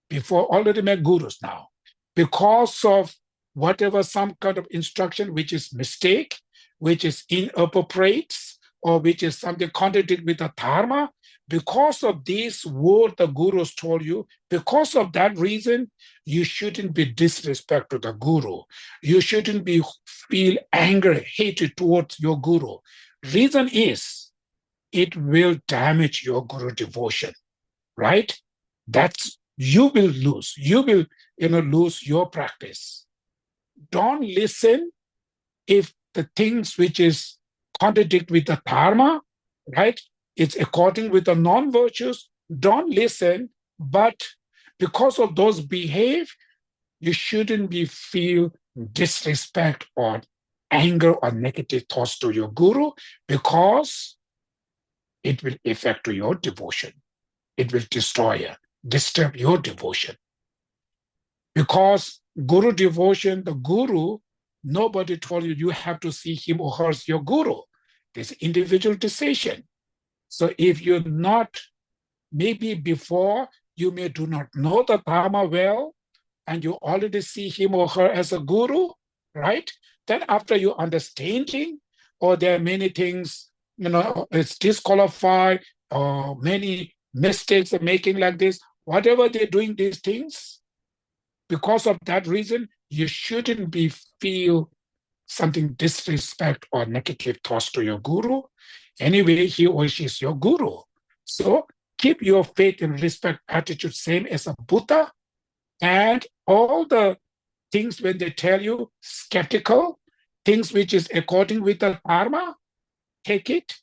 Before already met gurus now, because of whatever some kind of instruction which is mistake, which is inappropriate, or which is something contradict with the dharma, because of this word the gurus told you, because of that reason, you shouldn't be disrespect to the guru. You shouldn't be feel anger, hatred towards your guru. Reason is, it will damage your guru devotion, right? That's you will lose. You will, lose your practice. Don't listen if the things which is contradict with the dharma, right? It's according with the non-virtues. Don't listen, but because of those behave, you shouldn't be feel disrespect or anger or negative thoughts to your guru, because it will affect your devotion. It will disturb your devotion. Because guru devotion, the guru, nobody told you have to see him or her as your guru. There's individual decision. So if you're not, maybe before you may do not know the dharma well, and you already see him or her as a guru, right? Then after you understanding, or there are many things, it's disqualified, or many mistakes they're making like this, whatever they're doing these things, because of that reason, you shouldn't be feel something disrespect or negative thoughts to your guru. Anyway, he or she is your guru. So keep your faith and respect attitude same as a Buddha, and all the things when they tell you skeptical, things which is according with the dharma, take it.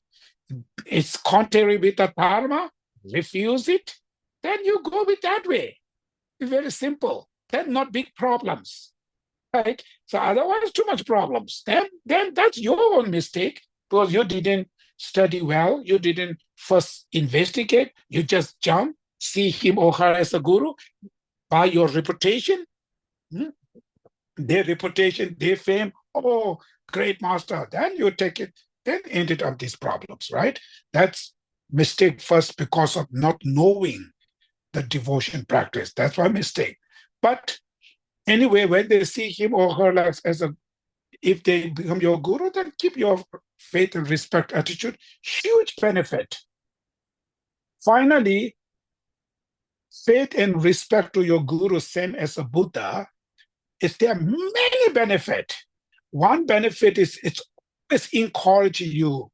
It's contrary with the dharma, refuse it. Then you go with that way. It's very simple. Then not big problems, right? So otherwise, too much problems. Then that's your own mistake, because you didn't study well. You didn't first investigate. You just jump, see him or her as a guru by your reputation. Their reputation, their fame, oh, great master, then you take it, then ended up these problems, right? That's mistake first because of not knowing the devotion practice. That's why mistake. But anyway, when they see him or her as a, if they become your guru, then keep your faith and respect attitude, huge benefit. Finally, faith and respect to your guru, same as a Buddha, is there are many benefits. One benefit is it's always encouraging you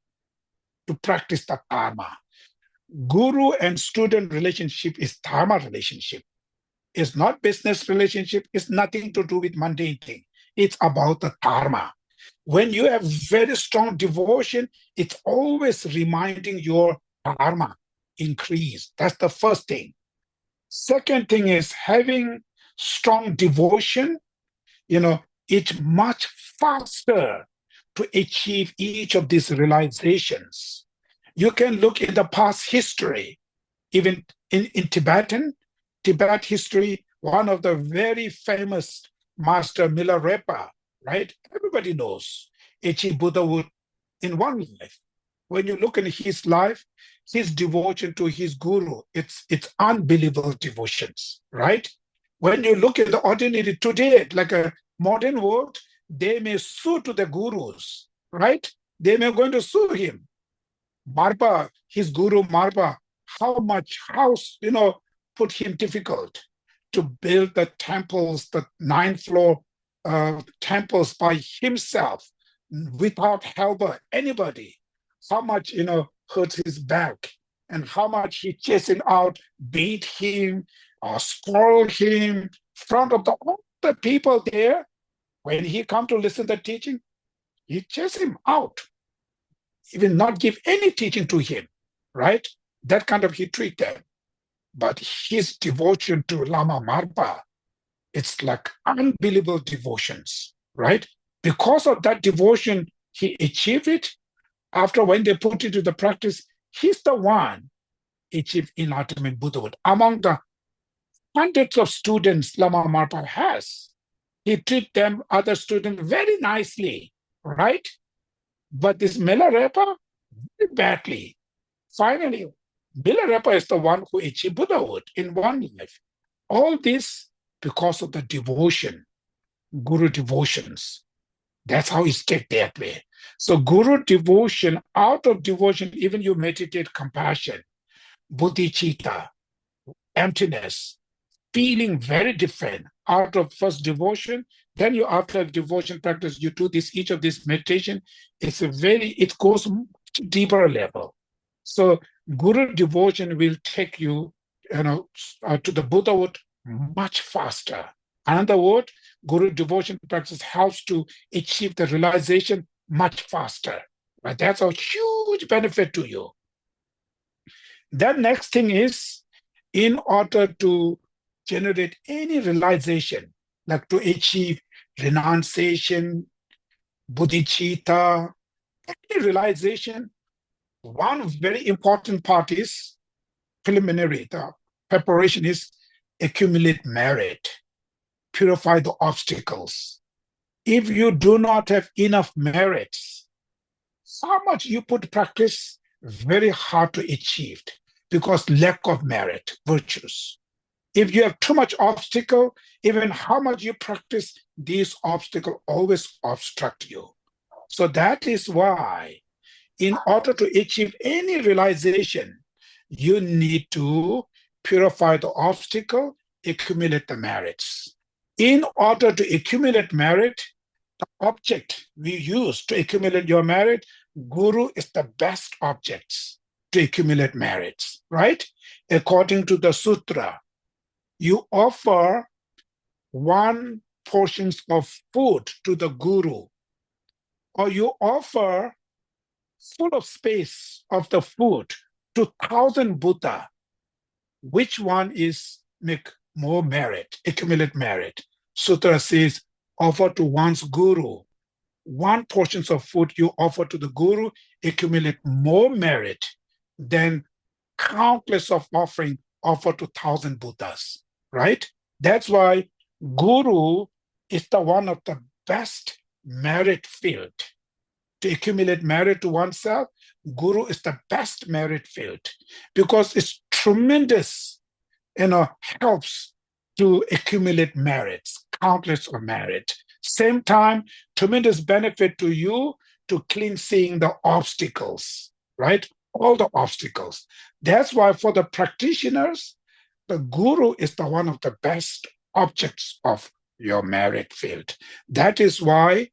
to practice the dharma. Guru and student relationship is dharma relationship. It's not business relationship. It's nothing to do with mundane thing. It's about the dharma. When you have very strong devotion, it's always reminding your dharma increase. That's the first thing. Second thing is having strong devotion, it's much faster to achieve each of these realizations. You can look at the past history, even in Tibet history, one of the very famous master Milarepa, right? Everybody knows achieved Buddhahood in one life. When you look at his life, his devotion to his guru, it's unbelievable devotions, right? When you look at the ordinary today, like a modern world, they may sue to the gurus, right? They may going to sue him. Marpa, his guru Marpa, how put him difficult. to build the temples, the 9th-floor temples by himself without help of anybody. How much, hurt his back, and how much he chasing out, beat him, or scold him in front of all the people there. When he come to listen to the teaching, he chase him out. He will not give any teaching to him, right? That kind of he treat them. But his devotion to Lama Marpa, it's like unbelievable devotions, right? Because of that devotion, he achieved it. After when they put it to the practice, he's the one achieved enlightenment Buddhahood. Among the hundreds of students Lama Marpa has, he treat them, other students, very nicely, right? But this Milarepa, very badly. Finally, Milarepa is the one who achieved Buddhahood in one life. All this because of the devotion, Guru devotions. That's how he stayed that way. So Guru devotion, out of devotion, even you meditate compassion, bodhicitta, emptiness, feeling very different. Out of first devotion, then you after devotion practice, you do this, each of this meditation, it goes much deeper level. So Guru devotion will take you, to the Buddhahood much faster. Another word, Guru devotion practice helps to achieve the realization much faster. Right? That's a huge benefit to you. Then next thing is, in order to generate any realization, like to achieve renunciation, bodhicitta, any realization, one very important part is preliminary. The preparation is accumulate merit, purify the obstacles. If you do not have enough merits, how much you put practice, very hard to achieve because lack of merit, virtues. If you have too much obstacle, even how much you practice, these obstacles always obstruct you. So that is why, in order to achieve any realization, you need to purify the obstacle, accumulate the merits. In order to accumulate merit, the object we use to accumulate your merit, Guru is the best objects to accumulate merits, right? According to the sutra, you offer 1 portion of food to the Guru, or you offer full of space of the food to 1,000 Buddha. Which one is make more merit, accumulate merit? Sutra says, offer to one's Guru. 1 portion of food you offer to the Guru, accumulate more merit than countless of offering offered to 1,000 Buddhas, right? That's why Guru is the one of the best merit field. To accumulate merit to oneself, Guru is the best merit field because it's tremendous, helps to accumulate merits, countless of merit. Same time, tremendous benefit to you to cleansing the obstacles, right? All the obstacles. That's why for the practitioners, the Guru is the one of the best objects of your merit field. That is why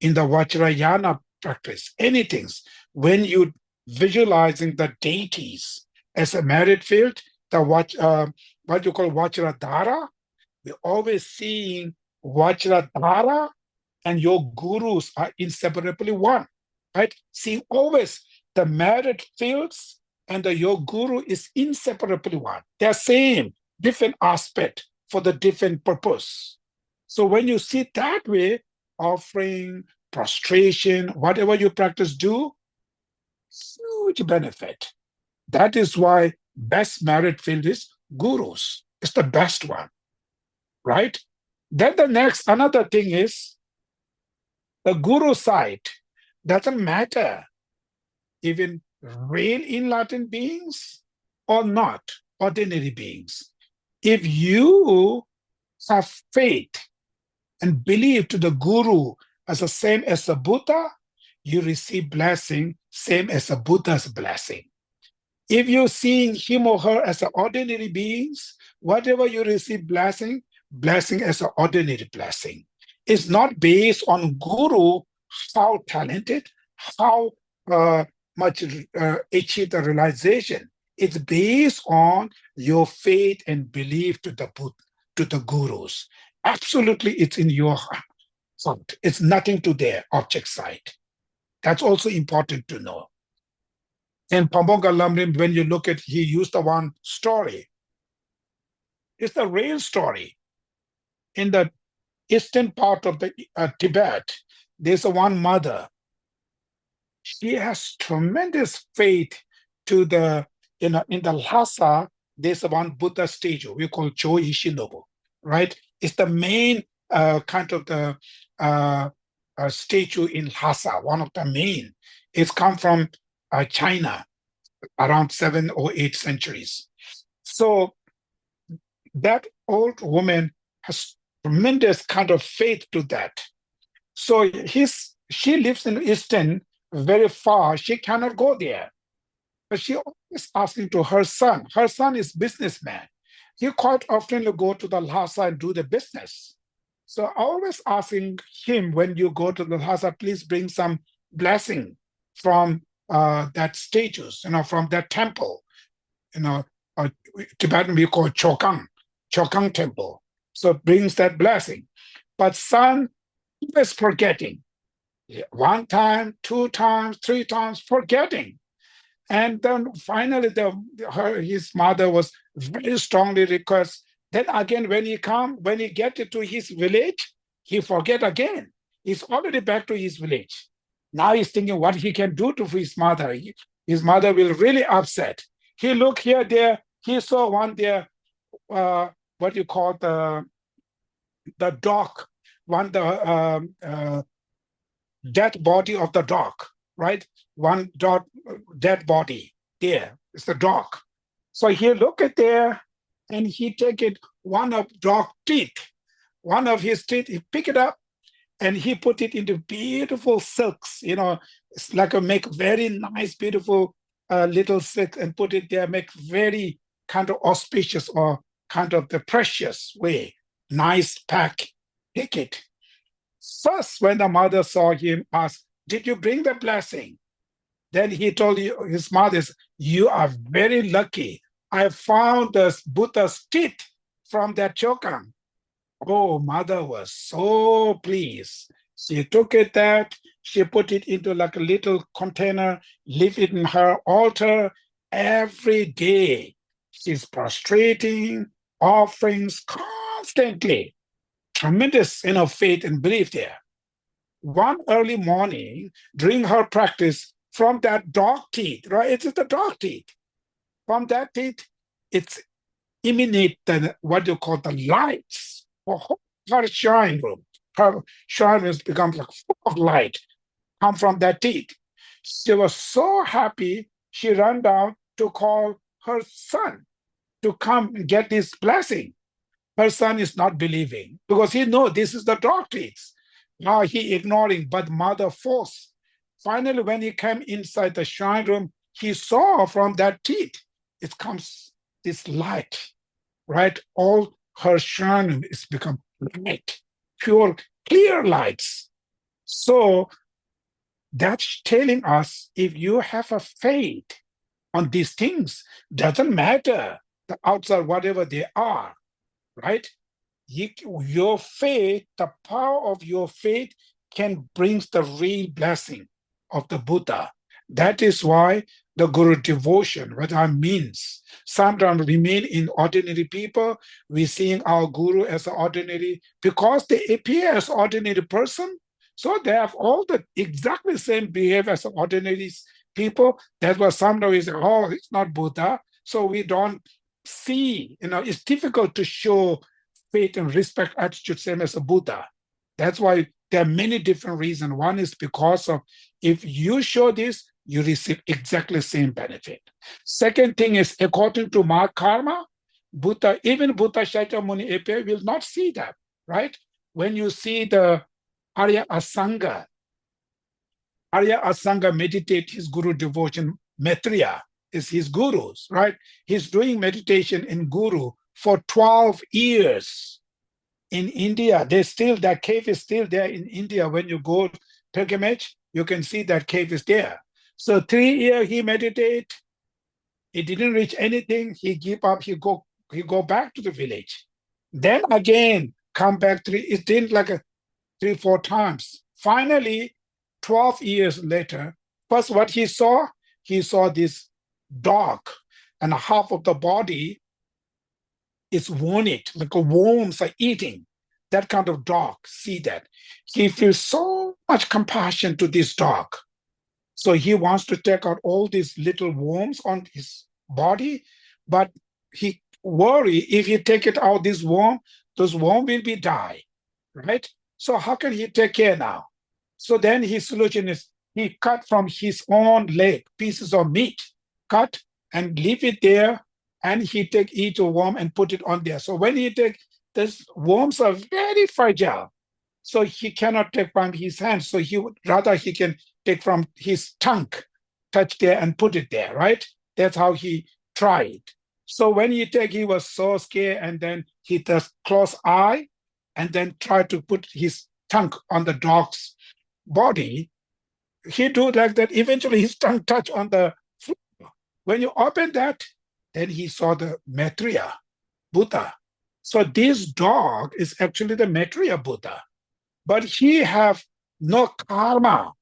in the Vajrayana practice, anything, when you visualizing the deities as a merit field, what you call Vajradhara, we're always seeing Vajradhara and your gurus are inseparably one, right? Seeing always the merit fields and your guru is inseparably one. They're same, different aspect for the different purpose. So when you see it that way, offering, prostration, whatever you practice do, huge benefit. That is why best merit field is gurus. It's the best one, right? Then another thing is the guru side doesn't matter even real enlightened beings or not, ordinary beings. If you have faith and believe to the guru as the same as the Buddha, you receive blessing same as the Buddha's blessing. If you're seeing him or her as an ordinary beings, whatever you receive blessing as an ordinary blessing. It's not based on guru, how talented, how much achieve the realization. It's based on your faith and belief to the gurus. Absolutely, it's in your heart. It's nothing to their object side. That's also important to know. And Pamonga Lamrim, when you look at, he used the one story. It's the real story. In the eastern part of the Tibet, there's a one mother. She has tremendous faith to the, in the Lhasa, there's a one Buddha statue we call Cho Ishinobu, right? It's the main kind of the statue in Lhasa, one of the main. It's come from China around 7 or 8 centuries. So that old woman has tremendous kind of faith to that. So she lives in Eastern, very far. She cannot go there. But she always asking to her son. Her son is businessman. He quite often will go to the Lhasa and do the business. So always asking him, when you go to the Lhasa, please bring some blessing from that statues, from that temple. Tibetan we call Chokang temple. So it brings that blessing. But son was forgetting. 1 time, 2 times, 3 times, forgetting. And then finally, his mother was very strongly request. Then again, when he get to his village, he forget again. He's already back to his village. Now he's thinking what he can do to his mother. His mother will really upset. He looked here, there. He saw one there, what you call the dog, the dead body of the dog, right? One dead body there. It's the dog. So he look at there and he take it, one of dog teeth, one of his teeth, he pick it up and he put it into beautiful silks, it's like make very nice, beautiful little silk and put it there, make very kind of auspicious or kind of the precious way, nice pack, take it. First, when the mother saw him, asked, did you bring the blessing? Then he told his mother, you are very lucky. I found the Buddha's teeth from that Chokang. Oh, mother was so pleased. She took it that, she put it into like a little container, leave it in her altar every day. She's prostrating, offerings constantly. Tremendous faith and belief there. One early morning, during her practice, from that dog teeth, right? It's the dog teeth. From that teeth, it's emanate what you call the lights. Her shrine room. Her shrine has become like full of light, come from that teeth. She was so happy, she ran down to call her son to come and get this blessing. Her son is not believing because he knows this is the dog teeth. Now he ignoring, but mother forced. Finally, when he came inside the shrine room, he saw from that teeth, it comes this light, right? All her shrine is become light, pure, clear lights. So that's telling us if you have a faith on these things, doesn't matter the outside, whatever they are, right? Your faith, the power of your faith can bring the real blessing of the Buddha. That is why the Guru devotion, what that means, sometimes remain in ordinary people. We're seeing our Guru as an ordinary, because they appear as ordinary person, so they have all the exactly same behavior as ordinary people. That's why sometimes we say, oh, it's not Buddha. So we don't see, it's difficult to show faith and respect attitude same as a Buddha. That's why there are many different reasons. One is because of if you show this, you receive exactly the same benefit. Second thing is, according to my karma, Buddha, even Buddha Shakyamuni Epe will not see that, right? When you see the Arya Asanga meditate his Guru devotion, Maitreya, is his gurus, right? He's doing meditation in Guru for 12 years in India. That cave is still there in India. When you go pilgrimage, you can see that cave is there. So 3 years he meditate. He didn't reach anything. He give up. He go back to the village. Then again come back three. It did like a 3, 4 times. Finally, 12 years later, first what he saw this dog, and half of the body is wounded, like a worms are eating. That kind of dog, see that. He feels so much compassion to this dog. So he wants to take out all these little worms on his body, but he worry if he take it out, those worms will be die, right? So how can he take care now? So then his solution is he cut from his own leg pieces of meat, cut and leave it there, and he take each worm and put it on there. So when he take, these worms are very fragile, so he cannot take from his hands. So he would rather he can take from his tongue, touch there and put it there, right? That's how he tried. So when he was so scared, and then he just close eye and then try to put his tongue on the dog's body. He do like that. Eventually his tongue touch on the floor. When you open that, then he saw the Maitreya Buddha. So this dog is actually the Maitreya Buddha, but he have no karma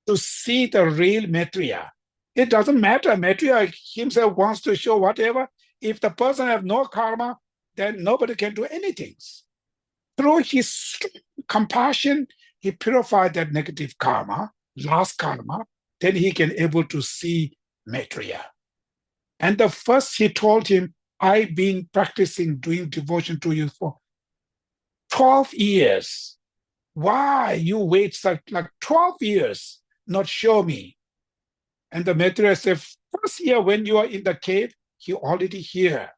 to see the real Maitreya. It doesn't matter. Maitreya himself wants to show whatever. If the person have no karma, then nobody can do anything. Through his compassion, he purified that negative karma, last karma, then he can able to see Maitreya. And the first he told him, I've been practicing doing devotion to you for 12 years. Why you wait like 12 years, not show me? And the Maitreya said, first year when you are in the cave, he already here.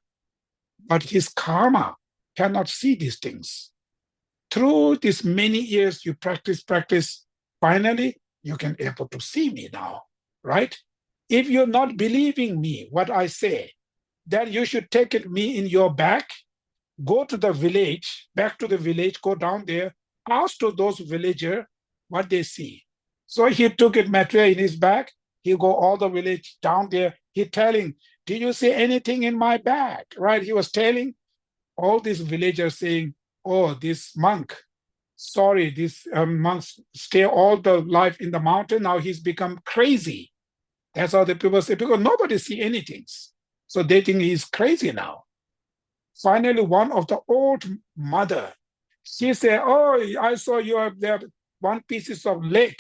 But his karma cannot see these things. Through these many years, you practice, finally, you can able to see me now, right? If you're not believing me, what I say, then you should take it me in your back, go to the village, back to the village, go down there, ask to those villagers what they see. So he took it Maitreya in his bag, he go all the village down there, he telling, did you see anything in my bag, right? He was telling all these villagers saying, oh, this monk, sorry, this monk stay all the life in the mountain, now he's become crazy. That's how the people say, because nobody see anything. So they think he's crazy now. Finally, one of the old mother, she said, oh, I saw you have there one pieces of leg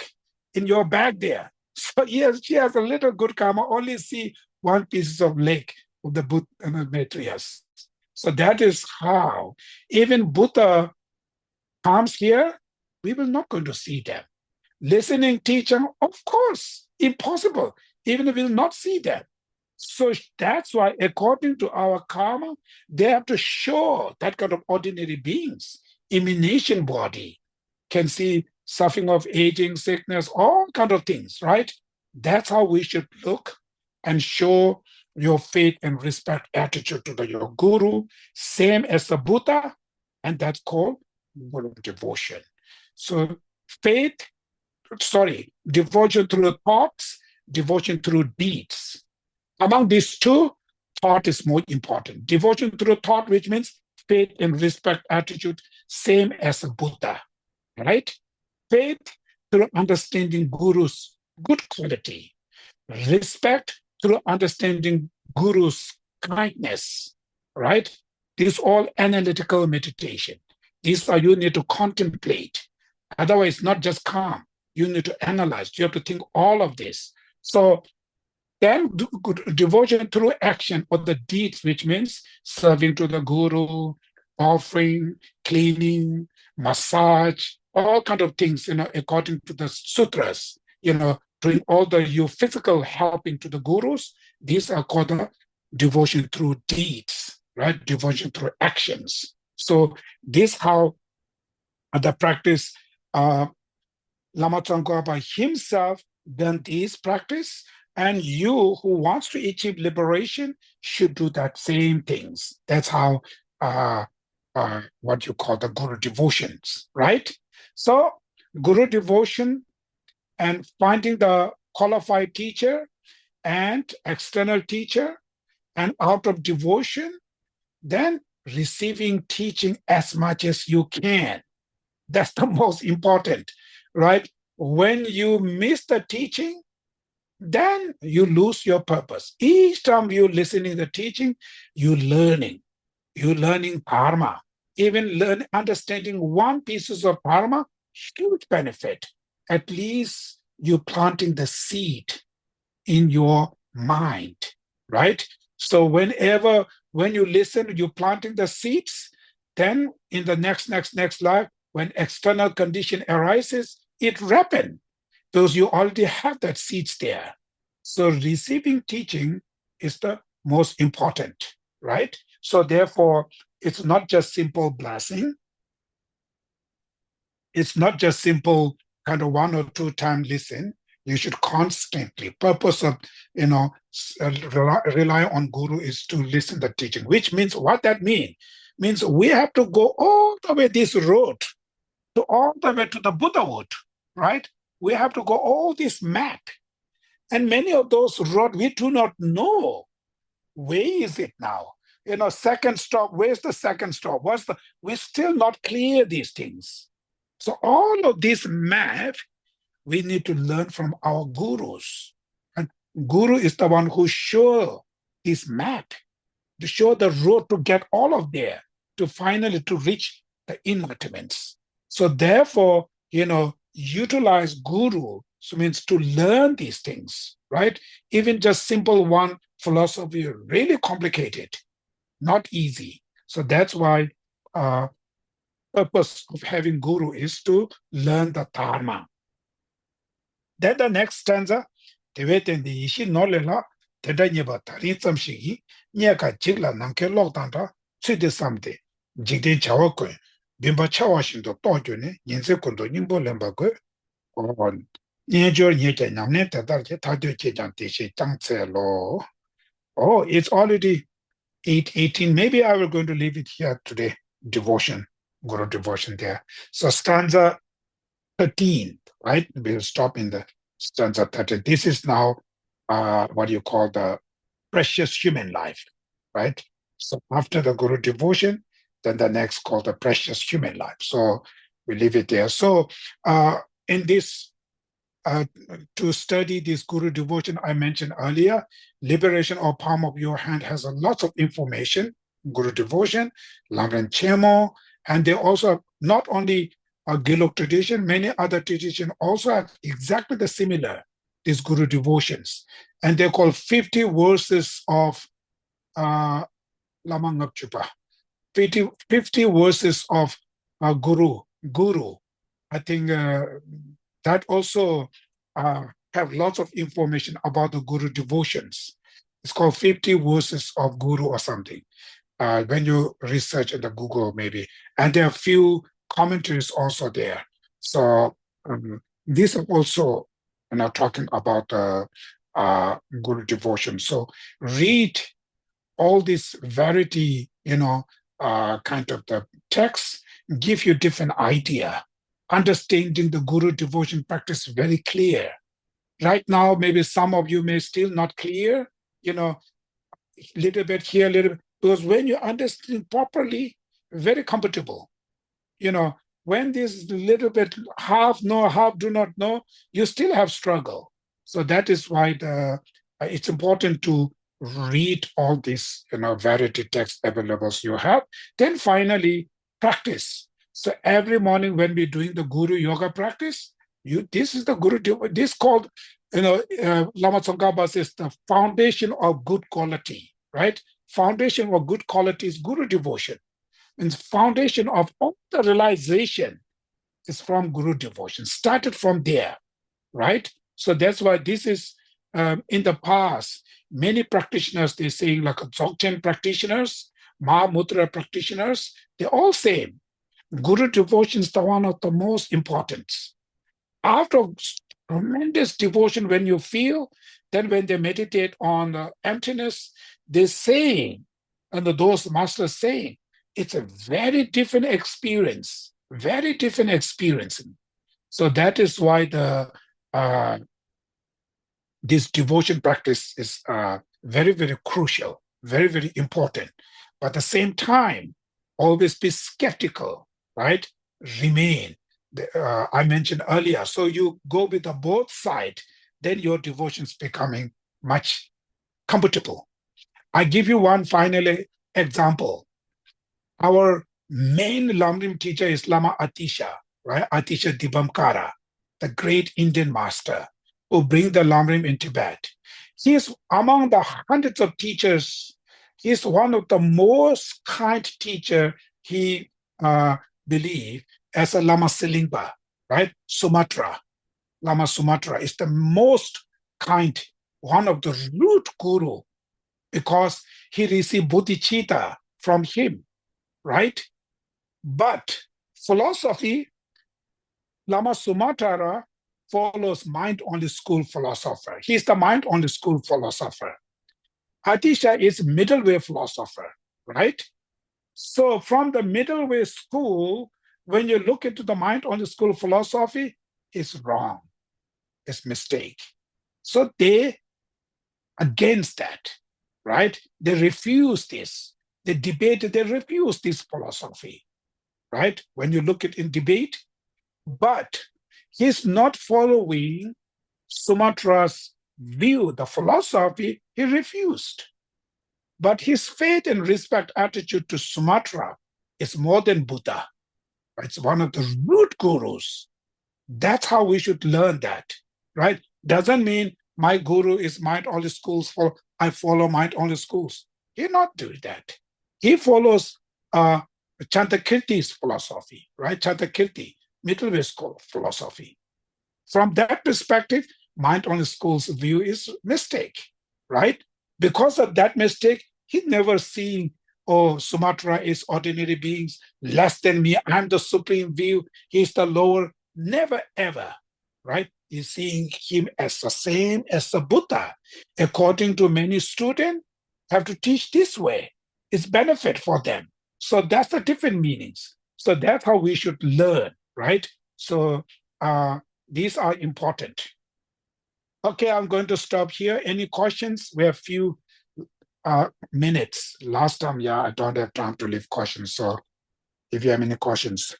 in your bag there. So yes, she has a little good karma, only see one pieces of leg of the Buddha and the Maitreyas. So that is how, even Buddha comes here, we will not going to see them. Listening teacher, of course, impossible. Even if we will not see them. So that's why, according to our karma, they have to show that kind of ordinary beings, emanation body, can see suffering of aging, sickness, all kind of things, right? That's how we should look and show your faith and respect attitude to your guru, same as the Buddha, and that's called devotion. So devotion through thoughts, devotion through deeds. Among these two, thought is more important. Devotion through thought, which means faith and respect attitude, same as a Buddha, right? Faith through understanding Guru's good quality. Respect through understanding Guru's kindness, right? This is all analytical meditation. These are you need to contemplate. Otherwise, not just calm. You need to analyze. You have to think all of this. So then devotion through action or the deeds, which means serving to the guru, offering, cleaning, massage, all kind of things, according to the sutras, doing all the physical helping to the gurus. These are called the devotion through deeds, right? Devotion through actions. So this how the practice, Lama Tsongkhapa himself done this practice, And you who wants to achieve liberation should do that same things. That's how what you call the Guru devotions, right? So Guru devotion and finding the qualified teacher and external teacher, and out of devotion, then receiving teaching as much as you can. That's the most important, right? When you miss the teaching, then you lose your purpose. Each time you listening the teaching, you learning. You learning dharma. Even understanding one pieces of dharma, huge benefit. At least you planting the seed in your mind, right? So when you listen, you planting the seeds, then in the next life, when external condition arises, it ripen because you already have that seeds there. So receiving teaching is the most important, right? So therefore, it's not just simple blessing. It's not just simple kind of one or two time listen. You should constantly, purpose of, rely on guru is to listen the teaching, which means what that means we have to go all the way this road to all the way to the Buddhahood, right? We have to go all this map. And many of those roads we do not know. Where is it now? Second stop, where's the second stop? We're still not clear these things. So all of this map, we need to learn from our gurus. And guru is the one who show this map, to show the road to get all of there, to finally to reach the enlightenments. So therefore, utilize guru, so means to learn these things, right? Even just simple one philosophy, really complicated, not easy. So that's why purpose of having guru is to learn the dharma. Then the next stanza, Tibeten the Ishi Nolela, Teda Nyeba Tarin Samshigi, Nyaka Jigla Nanke Logdanta, Tsudi Samde, Jigde Chawako, Bimba Chawashindo Tojune, Yense Kondo Nimbo Lembago, or Nyajor Nyeka Namne Tadarje, Tadio Chejan Tishi Tangse Lo. Oh, it's already 8:18. Maybe I will going to leave it here today. Devotion, Guru devotion there. So stanza 13, right? We'll stop in the stanza 13. This is now what you call the precious human life, right? So after the Guru devotion, then the next called the precious human life. So we leave it there. So in this, to study this Guru devotion I mentioned earlier, Liberation or Palm of Your Hand has a lot of information, Guru devotion, Lamren Chemo, and they also not only a Gelug tradition, many other traditions also have exactly the similar, these Guru devotions. And they're called 50 verses of Lamang Chupa, 50 verses of Guru. I think that also have lots of information about the Guru devotions. It's called 50 verses of Guru or something. When you research in the Google maybe, and there are a few commentaries also there. So these are also talking about Guru devotion. So read all this variety, kind of the text, give you different idea. Understanding the Guru devotion practice very clear. Right now, maybe some of you may still not clear, little bit here, little bit, because when you understand properly, very comfortable. When this little bit half know, half do not know, you still have struggle. So that is why it's important to read all these, variety text available you have. Then finally, practice. So every morning when we're doing the Guru yoga practice, this is the Guru, this called, Lama Tsongkhapa says the foundation of good quality, right? Foundation of good quality is Guru devotion. And the foundation of all the realization is from Guru devotion, started from there, right? So that's why this is, in the past, many practitioners, they say like Dzogchen practitioners, Mahamudra practitioners, they're all same. Guru devotion is the one of the most important. After tremendous devotion, when you feel, Then when they meditate on emptiness, they're saying, and those masters saying, it's a very different experience, very different experience. So that is why this devotion practice is very, very crucial, very, very important. But at the same time, always be skeptical, right? Remain. I mentioned earlier, so you go with the both side, then your devotion's becoming much comfortable. I give you one final example. Our main Lamrim teacher is Lama Atisha, right? Atisha Dibamkara, the great Indian master who bring the Lamrim in Tibet. He is among the hundreds of teachers. He is one of the most kind teacher he believed as a Lama Silingba, right? Sumatra. Lama Sumatra is the most kind, one of the root guru, because he received bodhicitta from him, right? But philosophy, Lama Sumatra follows mind-only school philosopher. He's the mind-only school philosopher. Atisha is middle way philosopher, right? So from the middle way school, when you look into the mind-only school philosophy, it's wrong, it's mistake. So they against that, right? They refuse this. They debate, they refuse this philosophy, right? When you look at in debate, but he's not following Sumatra's view, the philosophy, he refused. But his faith and respect attitude to Sumatra is more than Buddha. It's one of the root gurus. That's how we should learn that, right? Doesn't mean my guru is mind-only schools, I follow mind-only schools. He not do that. He follows Chantakirti's philosophy, right? Chantakirti, middle way school philosophy. From that perspective, mind-only school's view is mistake, right? Because of that mistake, he never seen, oh, Sumatra is ordinary beings, less than me, I'm the supreme view, he's the lower, never ever, right? He's seeing him as the same as the Buddha. According to many students, have to teach this way. It's benefit for them. So that's the different meanings. So that's how we should learn, right? So these are important. Okay, I'm going to stop here. Any questions? We have few minutes. Last time, I don't have time to leave questions. So if you have any questions.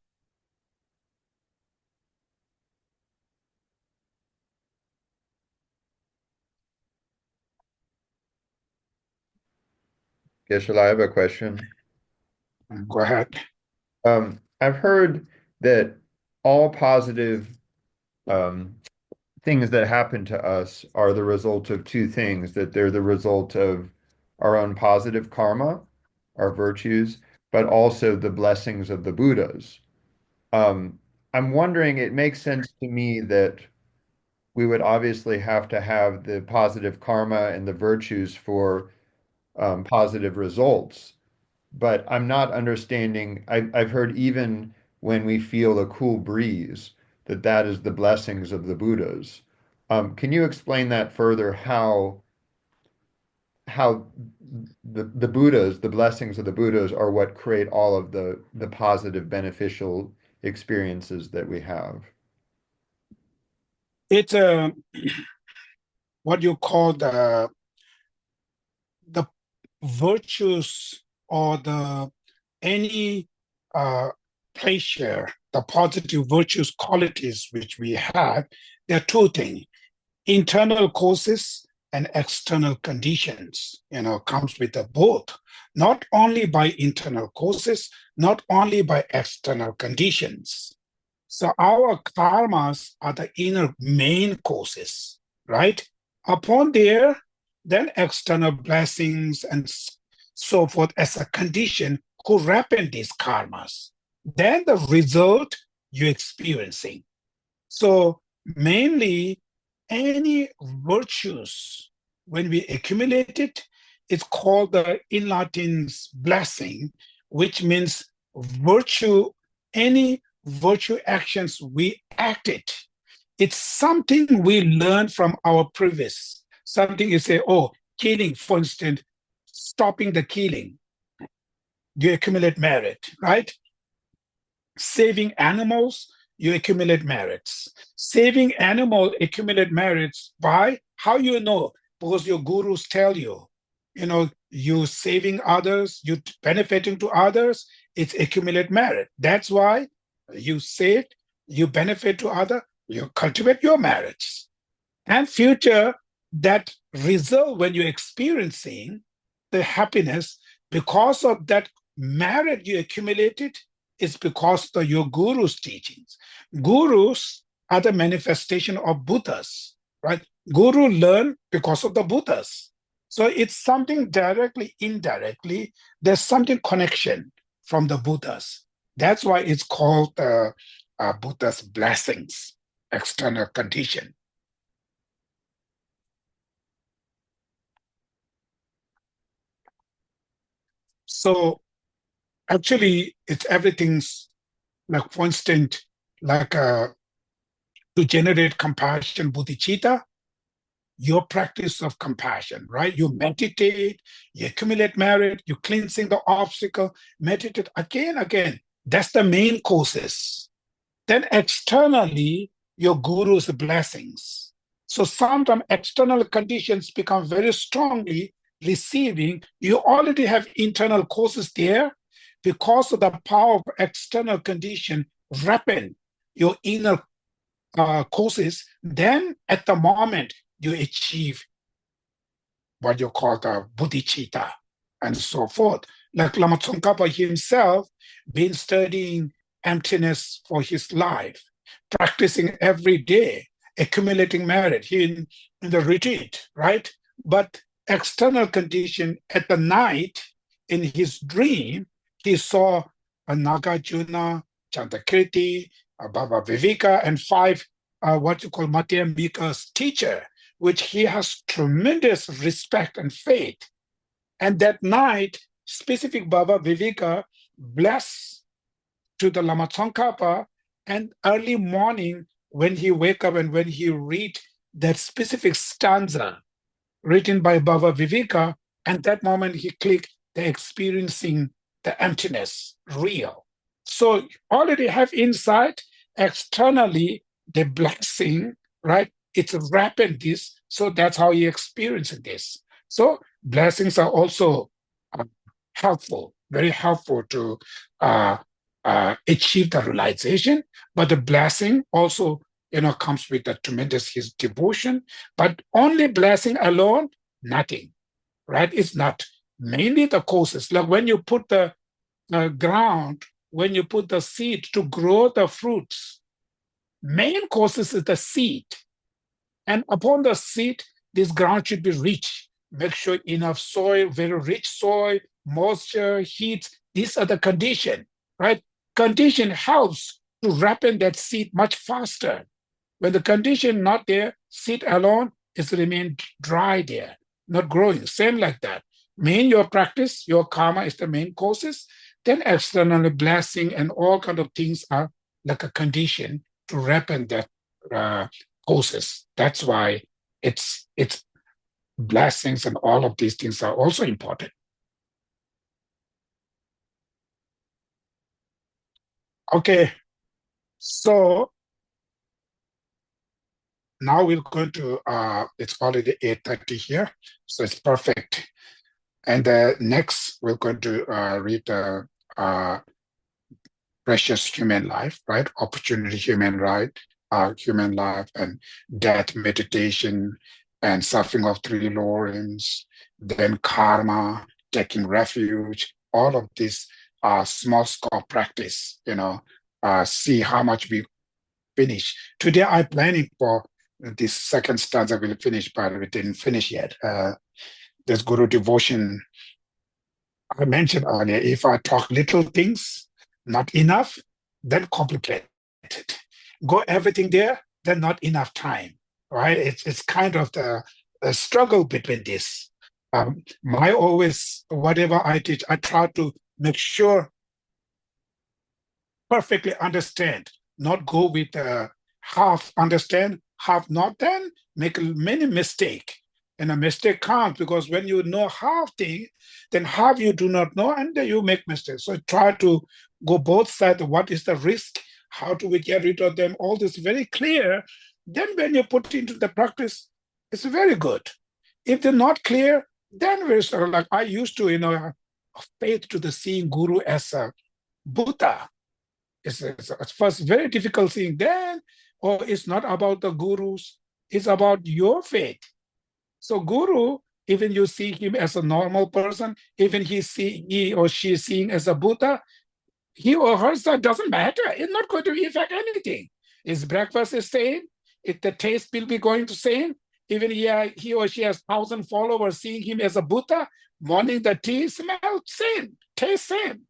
Geshe-la, I have a question. Go ahead. I've heard that all positive things that happen to us are the result of two things, that they're the result of our own positive karma, our virtues, but also the blessings of the Buddhas. I'm wondering, it makes sense to me that we would obviously have to have the positive karma and the virtues for positive results. But I'm not understanding. I've heard even when we feel a cool breeze, that is the blessings of the Buddhas. Can you explain that further? How the Buddhas, the blessings of the Buddhas, are what create all of the positive, beneficial experiences that we have? It's what you call the virtues or any pleasure, the positive virtues qualities which we have. There are two things: internal causes and external conditions. Comes with the both. Not only by internal causes, not only by external conditions. So our karmas are the inner main causes, right? Upon there, then external blessings and so forth as a condition who ripen these karmas. Then the result you're experiencing. So mainly any virtues, when we accumulate it, it's called in Latin blessing, which means virtue, any virtue actions we acted. It's something we learned from our previous Something you say, oh, killing, for instance, stopping the killing, you accumulate merit, right? Saving animals, you accumulate merits. Saving animal accumulate merits by how you know? Because your gurus tell you, you saving others, you benefiting to others, it's accumulate merit. That's why you save, you benefit to other, you cultivate your merits. And future, that result when you're experiencing the happiness because of that merit you accumulated is because of your guru's teachings. Gurus are the manifestation of Buddhas, right? Guru learn because of the Buddhas. So it's something directly, indirectly, there's something connection from the Buddhas. That's why it's called Buddha's blessings, external condition. So actually, it's everything's like, for instance, like to generate compassion, bodhicitta, your practice of compassion, right? You meditate, you accumulate merit, you cleansing the obstacle, meditate again. That's the main causes. Then externally, your guru's blessings. So sometimes external conditions become very strongly receiving. You already have internal causes there because of the power of external condition ripen your inner causes. Then at the moment you achieve what you call the bodhicitta and so forth. Like Lama Tsongkhapa himself been studying emptiness for his life, practicing every day, accumulating merit in the retreat, right? But external condition at the night in his dream, he saw a Nagarjuna, Chandakirti, Baba Viveka, and five what you call Madhyamika's teacher, which he has tremendous respect and faith. And that night, specific Baba Viveka blessed to the Lama Tsongkhapa, and early morning when he wake up and when he read that specific stanza written by Baba Viveka, and that moment he clicked the experiencing the emptiness real. So already have insight, externally the blessing, right? It's rapid this, so that's how he experienced this. So blessings are also helpful, very helpful to achieve the realization. But the blessing also, comes with a tremendous his devotion. But only blessing alone, nothing, right? It's not. Mainly the causes. Like when you put the ground, when you put the seed to grow the fruits, main causes is the seed. And upon the seed, this ground should be rich. Make sure enough soil, very rich soil, moisture, heat. These are the condition, right? Condition helps to ripen that seed much faster. When the condition not there, seed alone is remain dry there, not growing. Same like that. Main your practice, your karma is the main causes. Then external blessing and all kind of things are like a condition to ripen that causes. That's why it's blessings and all of these things are also important. Okay, so now we're going to it's already 8:30 here, so it's perfect. And next we're going to read the precious human life, right? Opportunity human right, human life and death meditation and suffering of three lords, then karma, taking refuge, all of this small scope practice, see how much we finish. Today I'm planning for this second stanza will finish, but we didn't finish yet. This Guru devotion I mentioned earlier, if I talk little things, not enough, then complicated. Go everything there, then not enough time, right? It's kind of the struggle between this. My always, whatever I teach, I try to make sure perfectly understand, not go with half understand, half not, then make many mistake. And a mistake comes because when you know half thing, then half you do not know, and then you make mistakes. So try to go both sides. What is the risk? How do we get rid of them? All this very clear. Then when you put into the practice, it's very good. If they're not clear, then we're sort of like I used to, faith to the seeing guru as a Buddha. It's first very difficult seeing. Then, it's not about the gurus. It's about your faith. So guru, even you see him as a normal person, even he or she is seeing as a Buddha, he or her doesn't matter. It's not going to affect anything. His breakfast is same. If the taste will be going to same. Even he or she has 1,000 followers seeing him as a Buddha, morning the tea smell same, taste same.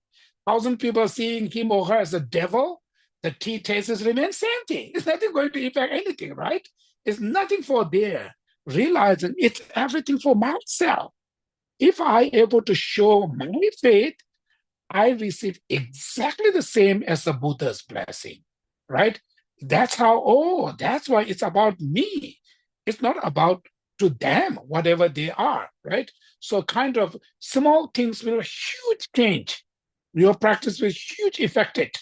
1,000 people seeing him or her as a devil, the tea tastes remain same thing. It's nothing going to affect anything, right? It's nothing for there. Realizing it's everything for myself. If I able to show my faith, I receive exactly the same as the Buddha's blessing, right? That's that's why it's about me. It's not about to them, whatever they are, right? So kind of small things will huge change. Your practice will huge affect it.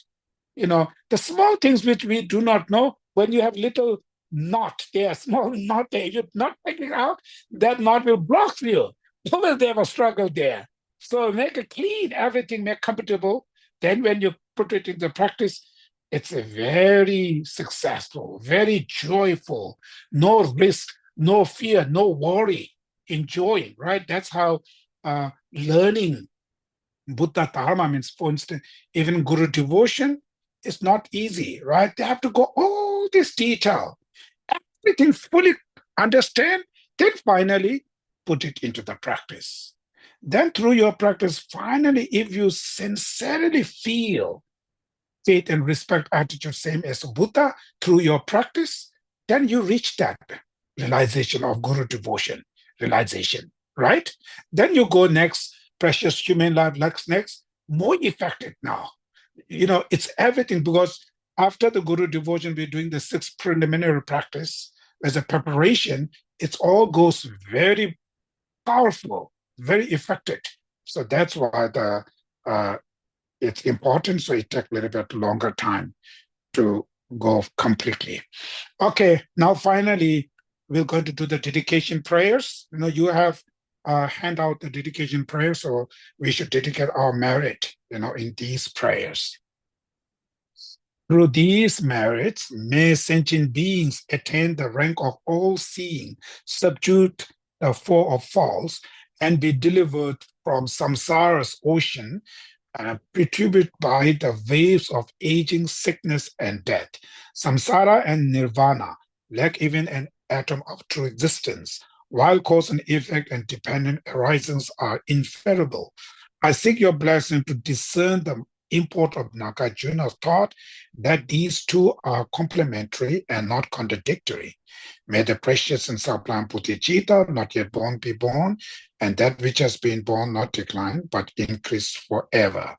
The small things which we do not know, when you have little knot there, small knot there, you're not taking it out, that knot will block you. Always they have a struggle there. So make it clean, everything make comfortable. Then when you put it into practice, it's a very successful, very joyful, no risk, no fear, no worry, enjoying, right? That's how learning Buddha Dharma means, for instance, even Guru devotion is not easy, right? They have to go all this detail, everything fully understand, then finally put it into the practice. Then through your practice, finally, if you sincerely feel faith and respect attitude same as Buddha through your practice, then you reach that realization of Guru devotion, realization, right? Then you go next, precious human life, next, more effective now. It's everything, because after the Guru devotion, we're doing the 6 preliminary practice as a preparation. It all goes very powerful, very effective. So that's why it's important. So it takes a little bit longer time to go completely. Okay, now finally, we're going to do the dedication prayers. You have hand out the dedication prayers, so we should dedicate our merit, in these prayers. Through these merits, may sentient beings attain the rank of all-seeing, subdue the four of faults, and be delivered from samsara's ocean, perturbed by the waves of aging, sickness, and death. Samsara and nirvana lack even an atom of true existence, while cause and effect and dependent arisings are inferable. I seek your blessing to discern the import of Nagarjuna's thought that these two are complementary and not contradictory. May the precious and sublime Bodhicitta, not yet born, be born, and that which has been born not decline, but increase forever.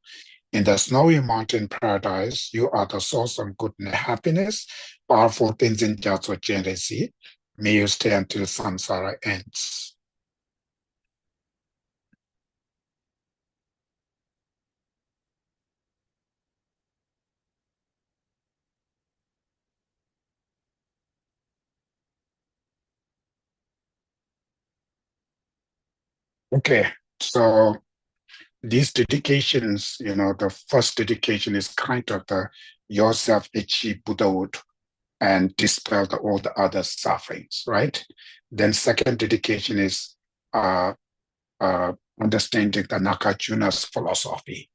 In the snowy mountain paradise, you are the source of good and happiness, powerful things in Gyatso Chenrezig. May you stay until samsara ends. Okay, so these dedications, the first dedication is kind of the yourself achieve Buddhahood and dispel all the other sufferings, right? Then second dedication is understanding the Nagarjuna's philosophy,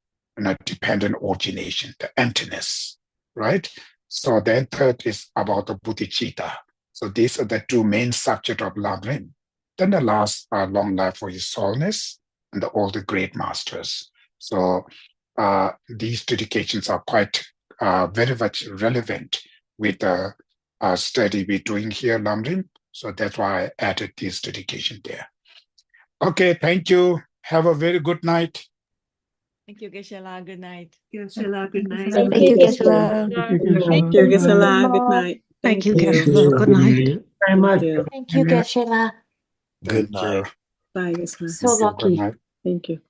dependent origination, the emptiness, right? So then third is about the Bodhicitta. So these are the two main subjects of Lamrim. Then the last long life for his soulness and all the great masters. So these dedications are quite very much relevant with the study we're doing here, Lamrim. So that's why I added this dedication there. Okay, thank you. Have a very good night. Thank you, Geshe-la. Good night. Geshe-la, good night. Thank you, Geshe-la. Thank you, Geshe-la. Good night. Thank you, Geshe-la. Good night. Very much. Thank you, Geshe-la. Good Thank you. night. Bye, Geshe-la. So Thank you. Good lucky. night. Thank you.